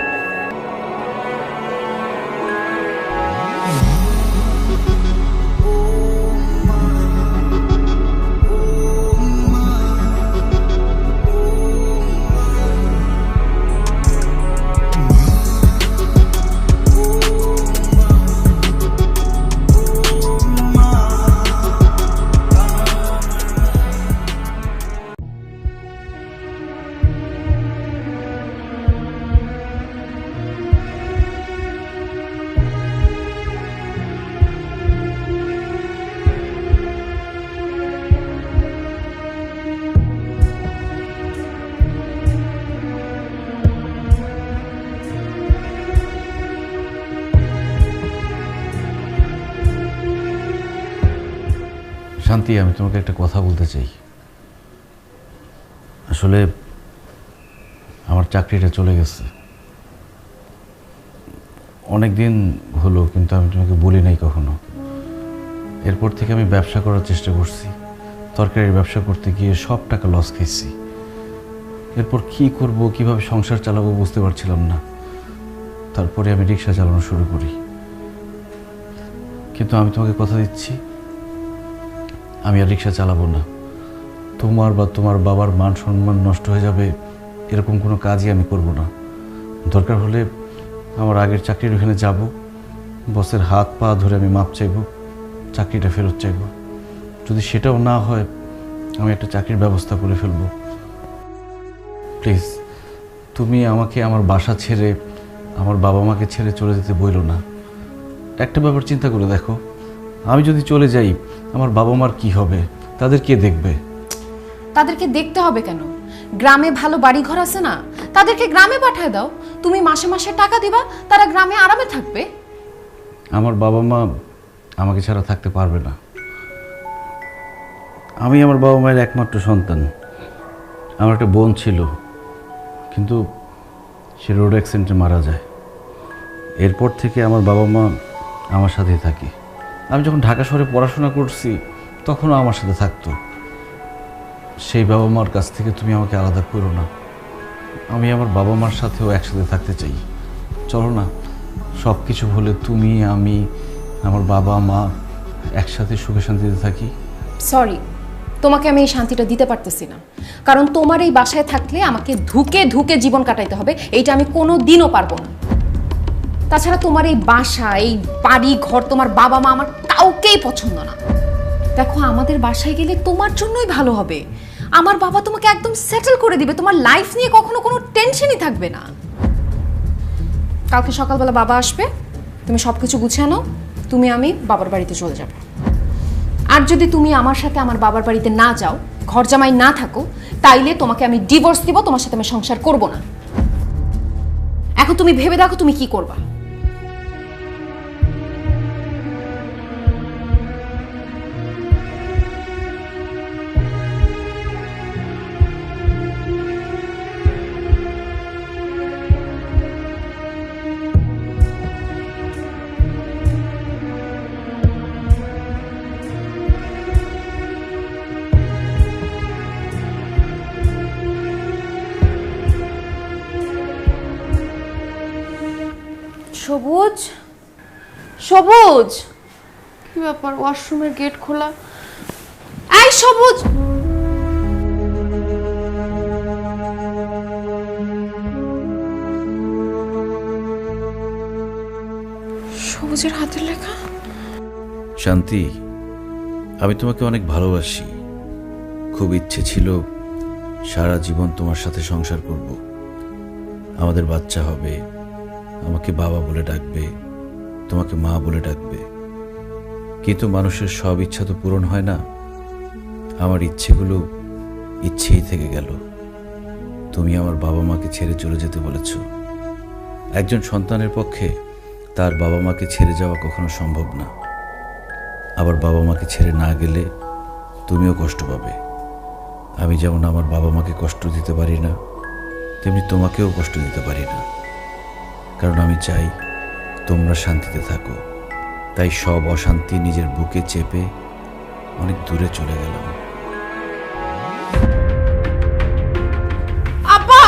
শান্তি, আমি তোমাকে একটা কথা বলতে চাই। আসলে আমার চাকরিটা চলে গেছে অনেক দিন হলো, কিন্তু আমি তোমাকে বলি নাই কখনো। এরপর থেকে আমি ব্যবসা করার চেষ্টা করছি, তরকারির ব্যবসা করতে গিয়ে সব টাকা লস খাইছি। এরপর কি করব, কিভাবে সংসার চালাবো বুঝতে পারছিলাম না। তারপরে আমি রিক্সা চালানো শুরু করি। কিন্তু আমি তোমাকে কথা দিচ্ছি, আমি আর রিক্সা চালাবো না। তোমার বা তোমার বাবার মান সম্মান নষ্ট হয়ে যাবে এরকম কোনো কাজই আমি করব না। দরকার হলে আমার আগের চাকরির ওখানে যাব, বসের হাত পা ধরে আমি মাপ চাইব, চাকরিটা ফেরত চাইব। যদি সেটাও না হয়, আমি একটা চাকরির ব্যবস্থা করে ফেলব। প্লিজ, তুমি আমাকে আমার বাসা ছেড়ে, আমার বাবা মাকে ছেড়ে চলে যেতে বইলো না। একটা ব্যাপার চিন্তা করে দেখো, আমি যদি চলে যাই আমার বাবা মার কি হবে? তাদের কে দেখবে? তাদেরকে দেখতে হবে কেন? গ্রামে ভালো বাড়ি ঘর আছে না, তাদেরকে গ্রামে পাঠায় দাও। তুমি মাসে মাসে টাকা দিবা, তারা গ্রামে আরামে থাকবে। আমার বাবা মা আমাকে ছাড়া থাকতে পারবে না। আমি আমার বাবা মায়ের একমাত্র সন্তান। আমার একটা বোন ছিল, কিন্তু সে রোড অ্যাক্সিডেন্টে মারা যায়। এরপর থেকে আমার বাবা মা আমার সাথেই থাকে। আমি যখন ঢাকা শহরে পড়াশোনা করছি তখনও আমার সাথে থাকতো। সেই বাবা মার কাছ থেকে তুমি আমাকে আলাদা করো না। আমি আমার বাবা মার সাথেও একসাথে থাকতে চাই। চলো না, সব কিছু হলে তুমি, আমি, আমার বাবা মা একসাথে সুখে শান্তিতে থাকি। সরি, তোমাকে আমি এই শান্তিটা দিতে পারতেছি না, কারণ তোমার এই বাসায় থাকলে আমাকে ধুকে ধুকে জীবন কাটাইতে হবে, এইটা আমি কোনো দিনও পারবো না। তাছাড়া তোমার এই বাসা, এই বাড়ি ঘর, তোমার বাবা মা আমার কাউকেই পছন্দ না। দেখো, আমাদের বাসায় গেলে তোমার জন্যই ভালো হবে। আমার বাবা তোমাকে একদম সেটেল করে দিবে, তোমার লাইফ নিয়ে কখনো কোনো টেনশনই থাকবে না। কালকে সকালবেলা বাবা আসবে, তুমি সব কিছু গুছিয়ে নাও, তুমি আমি বাবার বাড়িতে চলে যাবো। আর যদি তুমি আমার সাথে আমার বাবার বাড়িতে না যাও, ঘর জামাই না থাকো, তাইলে তোমাকে আমি ডিভোর্স দিব, তোমার সাথে আমি সংসার করব না। এখন তুমি ভেবে দেখো তুমি কি করবা। সবুজ, সবুজ, কি ব্যাপার? ওয়াশরুমের গেট খোলা। এই সবুজ, সবুজের হাতের লেখা। শান্তি, আমি তোমাকে অনেক ভালোবাসি। খুব ইচ্ছে ছিল সারা জীবন তোমার সাথে সংসার করব। আমাদের বাচ্চা হবে, আমাকে বাবা বলে ডাকবে, তোমাকে মা বলে ডাকবে। কিন্তু মানুষের সব ইচ্ছা তো পূরণ হয় না। আমার ইচ্ছেগুলো ইচ্ছেই থেকে গেল। তুমি আমার বাবা মাকে ছেড়ে চলে যেতে বলেছ। একজন সন্তানের পক্ষে তার বাবা মাকে ছেড়ে যাওয়া কখনো সম্ভব না। আবার বাবা মাকে ছেড়ে না গেলে তুমিও কষ্ট পাবে। আমি যেমন আমার বাবা মাকে কষ্ট দিতে পারি না, তেমনি তোমাকেও কষ্ট দিতে পারি না। কারণ আমি চাই তোমরা শান্তিতে থাকো। তাই সব অশান্তি নিজের বুকে চেপে অনেক দূরে চলে গেলাম। আব্বা,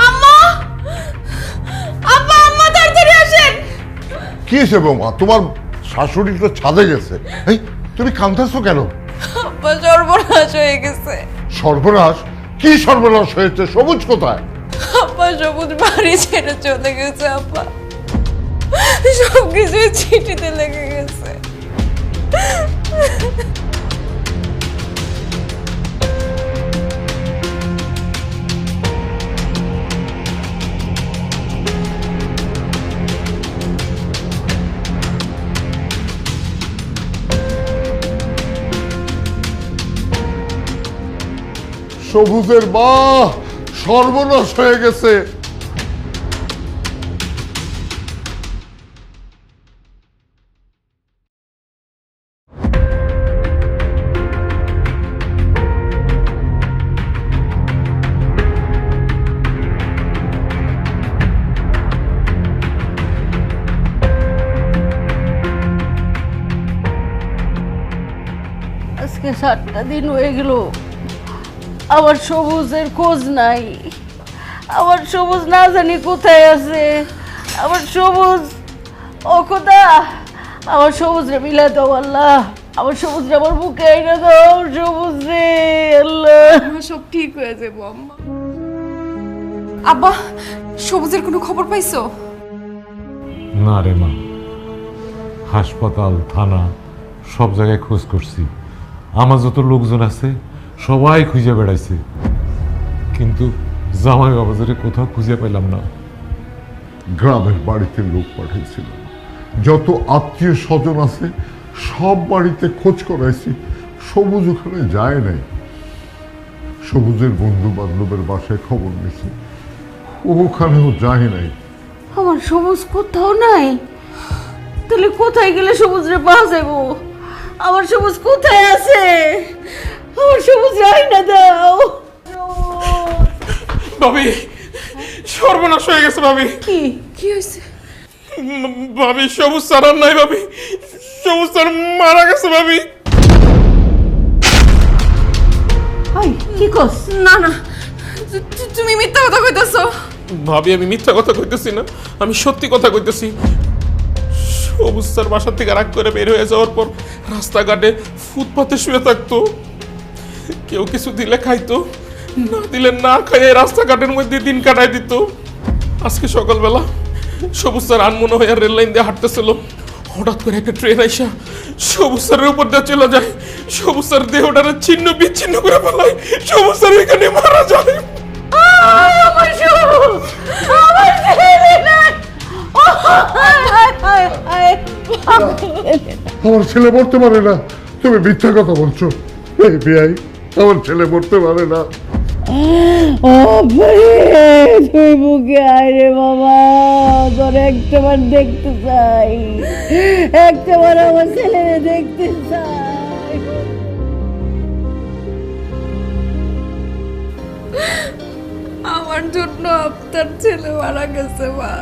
আম্মা, আব্বা, আম্মা, তাড়াতাড়ি আসেন। কি হয়েছে বৌমা? তোমার শাশুড়ি তো ছাদে গেছে। এই, তুমি কাঁদতেছো কেন? আব্বা, সর্বনাশ হয়ে গেছে। সর্বনাশ? কি সর্বনাশ হয়েছে? সবুজ কোথায়? আব্বা, সবুজ বাড়ি ছেড়ে চলে গেছে। আব্বা, সবকিছু চিঠিতে লেগে গেছে। সবুজের মা, সর্বনাশ হয়ে গেছে। আজকে 7টা দিন হয়ে গেল, আমার সবুজের খোঁজ নাই। আমার সবুজ না জানি কোথায় আছে। আমার সবুজ, ও খোদা, আমার সবুজ রে মিলা দাও আল্লাহ। আমার সবুজ রে আমার বুকে এনে দাও। সবুজ রে আল্লাহ, সব ঠিক হয়ে যাবো আম্মা। আব্বা, সবুজের কোনো খবর পাইছো? না রে মা, হাসপাতাল, থানা, সব জায়গায় খোঁজ করছি। আমার যত লোকজন আছে সবাই খুঁজে বেড়াইছে, কিন্তু জামাই বাবাজারে কোথাও খুঁজে পেলাম না। গ্রামের বাড়িতে লোক পাঠিয়েছিলাম, যত আত্মীয় স্বজন আছে সব বাড়িতে খোঁজ করাইছি, সবুজ ওখানে যায় নাই। সবুজের বন্ধু বান্ধবের বাসায় খবর নিয়েছি, ওখানেও যায় নাই। আমার সবুজ কোথাও নাই। তাহলে কোথায় গেলে সবুজ রে পাওয়া যাবো? আমার সবুজ কোথায় আছে? আমার সবুজ যাই না দাও। ভাবি, সর্বনাশ হয়ে গেছে ভাবি। কি কি হয়েছে? ভাবি, সবুজ সারার নাই ভাবি, সবুজ স্যার মারা গেছে ভাবি। কি কস? না না, তুমি মিথ্যা কথা কইতাছো। ভাবি আমি মিথ্যা কথা কইতেছি না, আমি সত্যি কথা কইতেছি। সবুজ স্যার বাসা থেকে রাগ করে বের হয়ে যাওয়ার পর রাস্তাঘাটে ফুটপাতে শুয়ে থাকতো। কেউ কিছু দিলে খাইতো, না দিলে না খাইয়ে রাস্তাঘাটের মধ্যে দিন কাটাই দিত। আজকে সকালবেলা সবুজ স্যার আনমনে হয়ে রেল লাইন দিয়ে হাঁটতেছিল, হঠাৎ করে একটা ট্রেন আইসা সবুজ স্যারের উপর দিয়ে চলে যায়। সবুজ স্যার দেহটারে ছিন্ন বিচ্ছিন্ন করে ফেলায়, সবুজ স্যার এখানে মারা যায়। আমার ছেলে মরতে পারে না, তুমি মিথ্যা কথা বলছো। এই বিয়াই, আমার ছেলে মরতে পারে না। তুই বুকে আয় রে বাবা, তোর একটাবার দেখতে চাই, একটাবার আমার ছেলেরে দেখতে চাই। আমার জন্য আপনার ছেলে মারা গেছে মা,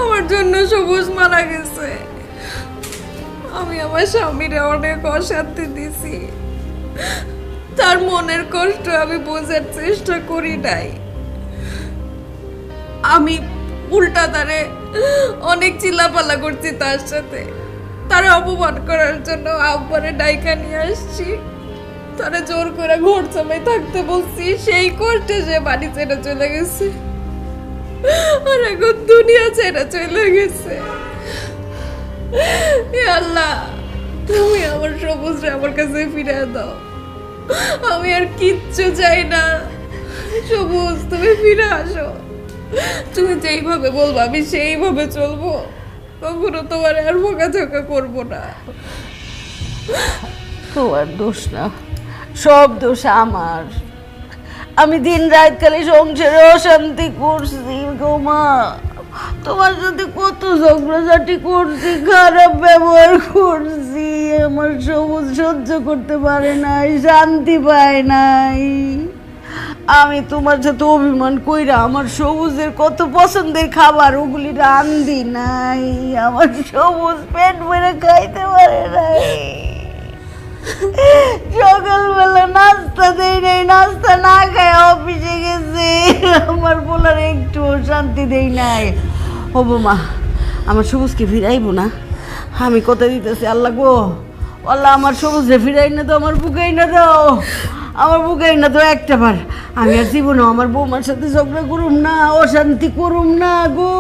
আমার জন্য সবুজ মারা গেছে। আমি আমার স্বামীরে অনেক অশান্তি দিছি, তার মনের কষ্ট আমি বোঝার চেষ্টা করি নাই। আমি উল্টা তারে অনেক চিল্লাপাল্লা করছি, তার সাথে তারে অপমান করার জন্য আব্বারে ডাইকা নিয়ে আসছি, তারে জোর করে ঘর জামাই থাকতে বলছি। সেই কষ্টে সে বাড়ি ছেড়ে চলে গেছে, আর এখন দুনিয়া ছেড়ে চলে গেছে। হে আল্লাহ, তুমি আমার সবুজরে আমার কাছে ফিরে দাও, আমি আর কিচ্ছু চাই না। সবুজ, তুমি ফিরে আসো, তুমি যেইভাবে বলবো আমি সেইভাবে চলবো, কখনো তোমার আর বকাঝকা করবো না। তোমার দোষ না, সব দোষ আমার। আমি দিন রাত খালি সংসারে অশান্তি করছি গো মা। তোমার সাথে কত ঝগড়াঝাটি করছি, খারাপ ব্যবহার করছি, আমার সবুজ সহ্য করতে পারে নাই, শান্তি পায় নাই। আমি তোমার সাথে অভিমান কইরা আমার সবুজের কত পছন্দের খাবার ওগুলি রান্ধি নাই, আমার সবুজ পেট ভরে খাইতে পারে নাই। সকালবেলা নাস্তা দেই নাই, নাস্তা না খায় অফিসে গেছে, আমার বলার একটু শান্তি দেই নাই। ও মা, আমার সবুজকে ফিরাইবো না, আমি কথা দিতেছি। আল্লাহ গো আল্লাহ, আমার সবুজে ফিরাই না তো, আমার বুকাই না দাও, আমার বুকাই না তো একটা বার। আমি আর জীবনে আমার বৌমার সাথে ঝগড়া করুম না, অশান্তি করুম না গো।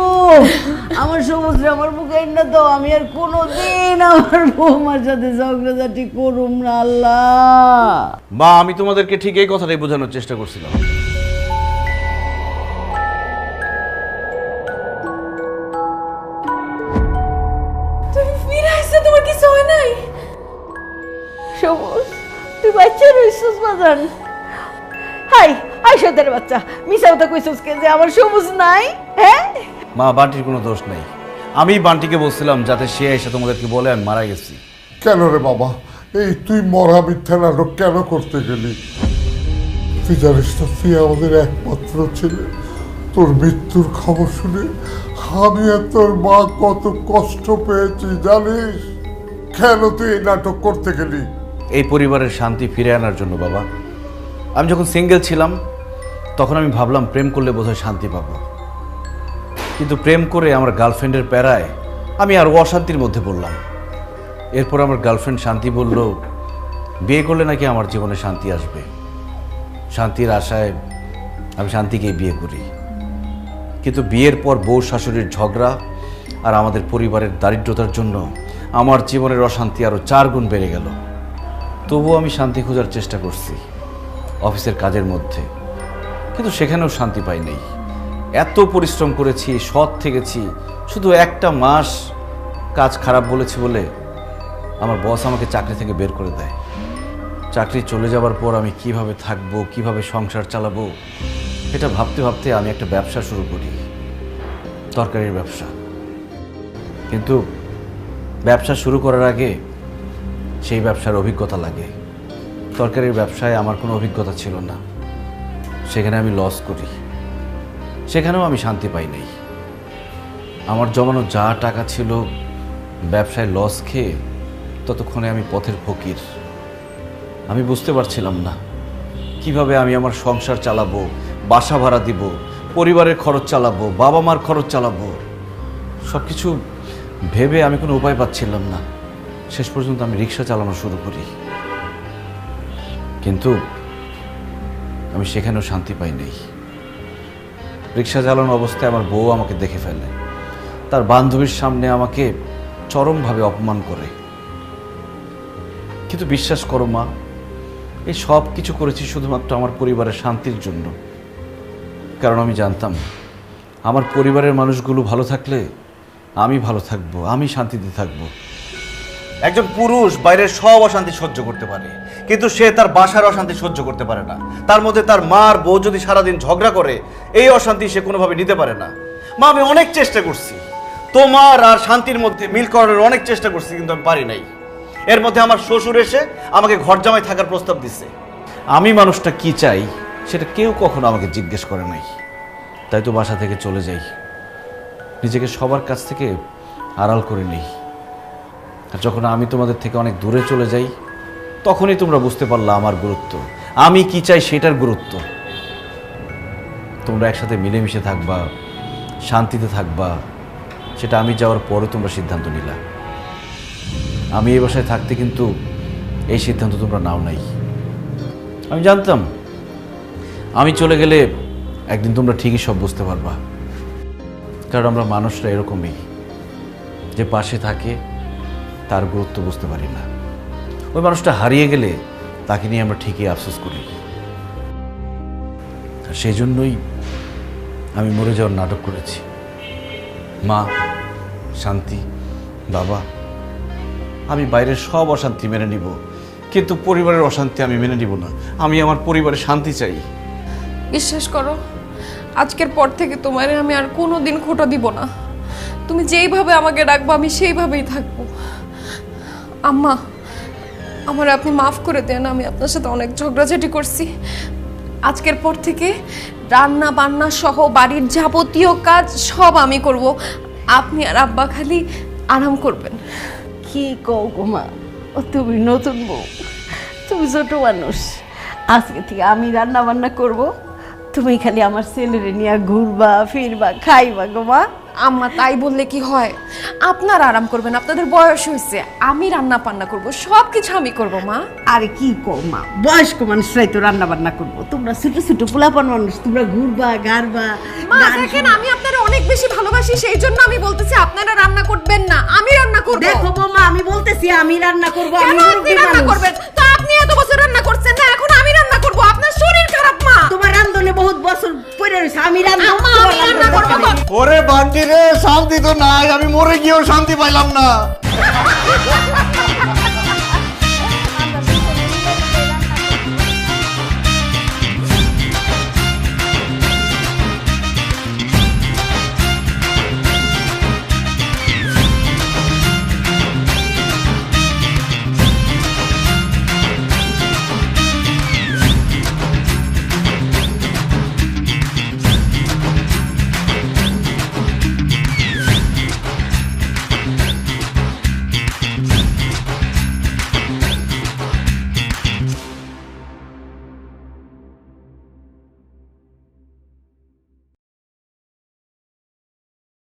আমার সবুজরে আমার বুকাই না তো, আমি আর কোনোদিন আমার বৌমার সাথে ঝগড়াঝাটি করুম না। আল্লাহ মা, আমি তোমাদেরকে ঠিক এই কথাটাই বোঝানোর চেষ্টা করছিলাম। তুমি ফিরে আসছো, তোমার কিছু হয় নাই? সবুজ, তুই বাচ্চা রইছিস বাজান? হাই হাই সদের বাচ্চা, মিছা কথা কইছিস কে যে আমার সবুজ নাই? হ্যাঁ মা, বান্টির কোনো দোষ নেই। আমি বান্টিকে বলছিলাম যাতে সে এসে তোমাদেরকে বলে আমি মারা গেছি। কেন রে বাবা, এই তুই মরা মিথ্যা নাটক কেন করতে গেলি? তুই জানিস তো, তুই আমাদের একমাত্র ছেলে। তোর মৃত্যুর খবর শুনে আমি আর তোর মা কত কষ্ট পেয়েছি জানিস? কেন তুই এই নাটক করতে গেলি? এই পরিবারের শান্তি ফিরে আনার জন্য বাবা। আমি যখন সিঙ্গেল ছিলাম তখন আমি ভাবলাম প্রেম করলে বোধহয় শান্তি পাবো, কিন্তু প্রেম করে আমার গার্লফ্রেন্ডের প্যারায় আমি আরও অশান্তির মধ্যে পড়লাম। এরপর আমার গার্লফ্রেন্ড শান্তি বলল বিয়ে করলে নাকি আমার জীবনে শান্তি আসবে। শান্তির আশায় আমি শান্তিকেই বিয়ে করি, কিন্তু বিয়ের পর বউ শাশুড়ির ঝগড়া আর আমাদের পরিবারের দারিদ্রতার জন্য আমার জীবনের অশান্তি আরও 4 গুণ বেড়ে গেল। তবুও আমি শান্তি খোঁজার চেষ্টা করছি অফিসের কাজের মধ্যে, কিন্তু সেখানেও শান্তি পাই নাই। এত পরিশ্রম করেছি, সৎ থেকেছি, শুধু একটা মাস কাজ খারাপ বলেছি বলে আমার বস আমাকে চাকরি থেকে বের করে দেয়। চাকরি চলে যাওয়ার পর আমি কিভাবে থাকবো, কিভাবে সংসার চালাবো, এটা ভাবতে ভাবতে আমি একটা ব্যবসা শুরু করি, তরকারির ব্যবসা। কিন্তু ব্যবসা শুরু করার আগে সেই ব্যবসার অভিজ্ঞতা লাগে। তরকারির ব্যবসায় আমার কোনো অভিজ্ঞতা ছিল না, সেখানে আমি লস করি, সেখানেও আমি শান্তি পাই নাই। আমার জমানো যা টাকা ছিল ব্যবসায় লস খেয়ে ততক্ষণে আমি পথের ফকির। আমি বুঝতে পারছিলাম না কিভাবে আমি আমার সংসার চালাবো, বাসা ভাড়া দিব, পরিবারের খরচ চালাবো, বাবা মার খরচ চালাবো। সব কিছু ভেবে আমি কোনো উপায় পাচ্ছিলাম না। শেষ পর্যন্ত আমি রিক্সা চালানো শুরু করি, কিন্তু আমি সেখানেও শান্তি পাই নাই। রিক্সা চালানো অবস্থায় আমার বউ আমাকে দেখে ফেলে, তার বান্ধবীর সামনে আমাকে চরমভাবে অপমান করে। কিন্তু বিশ্বাস করো মা, এই সব কিছু করেছি শুধুমাত্র আমার পরিবারের শান্তির জন্য। কারণ আমি জানতাম আমার পরিবারের মানুষগুলো ভালো থাকলে আমি ভালো থাকবো, আমি শান্তিতে থাকবো। একজন পুরুষ বাইরের সব অশান্তি সহ্য করতে পারে, কিন্তু সে তার বাসার অশান্তি সহ্য করতে পারে না। তার মধ্যে তার মার বউ যদি সারাদিন ঝগড়া করে, এই অশান্তি সে কোনোভাবে নিতে পারে না। মা, আমি অনেক চেষ্টা করছি তোমার আর শান্তির মধ্যে মিল করার অনেক চেষ্টা করছি, কিন্তু আমি পারি নাই। এর মধ্যে আমার শ্বশুর এসে আমাকে ঘর জামাই থাকার প্রস্তাব দিচ্ছে। আমি মানুষটা কি চাই সেটা কেউ কখনো আমাকে জিজ্ঞেস করে নাই, তাই তো বাসা থেকে চলে যাই, নিজেকে সবার কাছ থেকে আড়াল করে নেই। আর যখন আমি তোমাদের থেকে অনেক দূরে চলে যাই, তখনই তোমরা বুঝতে পারলা আমার গুরুত্ব, আমি কি চাই সেটার গুরুত্ব। তোমরা একসাথে মিলেমিশে থাকবা, শান্তিতে থাকবা, সেটা আমি যাওয়ার পরে তোমরা সিদ্ধান্ত নিলা। আমি এই বাসায় থাকতে কিন্তু এই সিদ্ধান্ত তোমরা নাও নাই। আমি জানতাম আমি চলে গেলে একদিন তোমরা ঠিকই সব বুঝতে পারবা। কারণ আমরা মানুষরা এরকমই, যে পাশে থাকে তার গুরুত্ব বুঝতে পারি না। ওই মানুষটা হারিয়ে গেলে তাকে নিয়ে আমরা ঠিকই আফসোস করি। আর সেই জন্যই আমি মরে যাওয়ার নাটক করেছি। মা, শান্তি, বাবা, আমি বাইরের সব অশান্তি মেনে নিব, কিন্তু পরিবারের অশান্তি আমি মেনে নিব না। আমি আমার পরিবারের শান্তি চাই। বিশ্বাস করো, আজকের পর থেকে তোমার আমি আর কোনো দিন খোটা দিব না। তুমি যেইভাবে আমাকে রাখবো আমি সেইভাবেই থাকবো। আম্মা, আমার আপনি মাফ করে দেন, আমি আপনার সাথে অনেক ঝগড়াঝাটি করছি। আজকের পর থেকে রান্না বান্না সহ বাড়ির যাবতীয় কাজ সব আমি করব, আপনি আর আব্বা খালি আরাম করবেন। কি কও গো মা, ও তুমি নতুন বউ, তুমি ছোট মানুষ, আজকে থেকে আমি রান্না বান্না করব, তুমি খালি আমার ছেলেরে নিয়ে ঘুরবা ফিরবা খাইবা গো মা। আম্মা, তাই বললে কি হয়? আপনারা আরাম করবেন, আপনাদের বয়স হয়েছে, আমি রান্না বান্না করব, সব কিছু আমি করব মা। আরে কি কও মা, বয়স্ক মানুষরাই তো রান্না বান্না করবো, তোমরা ছোট ছোট পোলাপান মানুষ, তোমরা ঘুরবা গারবা। মা দেখেন, আমি আপনারা অনেক বেশি ভালোবাসি, সেই জন্য আমি বলতেছি আপনারা রান্না করবেন না, আমি রান্না করব। দেখো বৌমা, আমি বলতেছি আমি রান্না করব। কেন আপনি রান্না করবেন? তো আপনি এত বছর রান্না করছেন না, এখন আমি রান্না করব। আপনার শরীর খারাপ মা। তোমার রান্ধনে বহুত বছর পড়ে রয়েছে, আমি রান্না করব। ওরে বান্টি রে, শান্তি তো নাই, আমি মরে গিয়েও শান্তি পাইলাম না।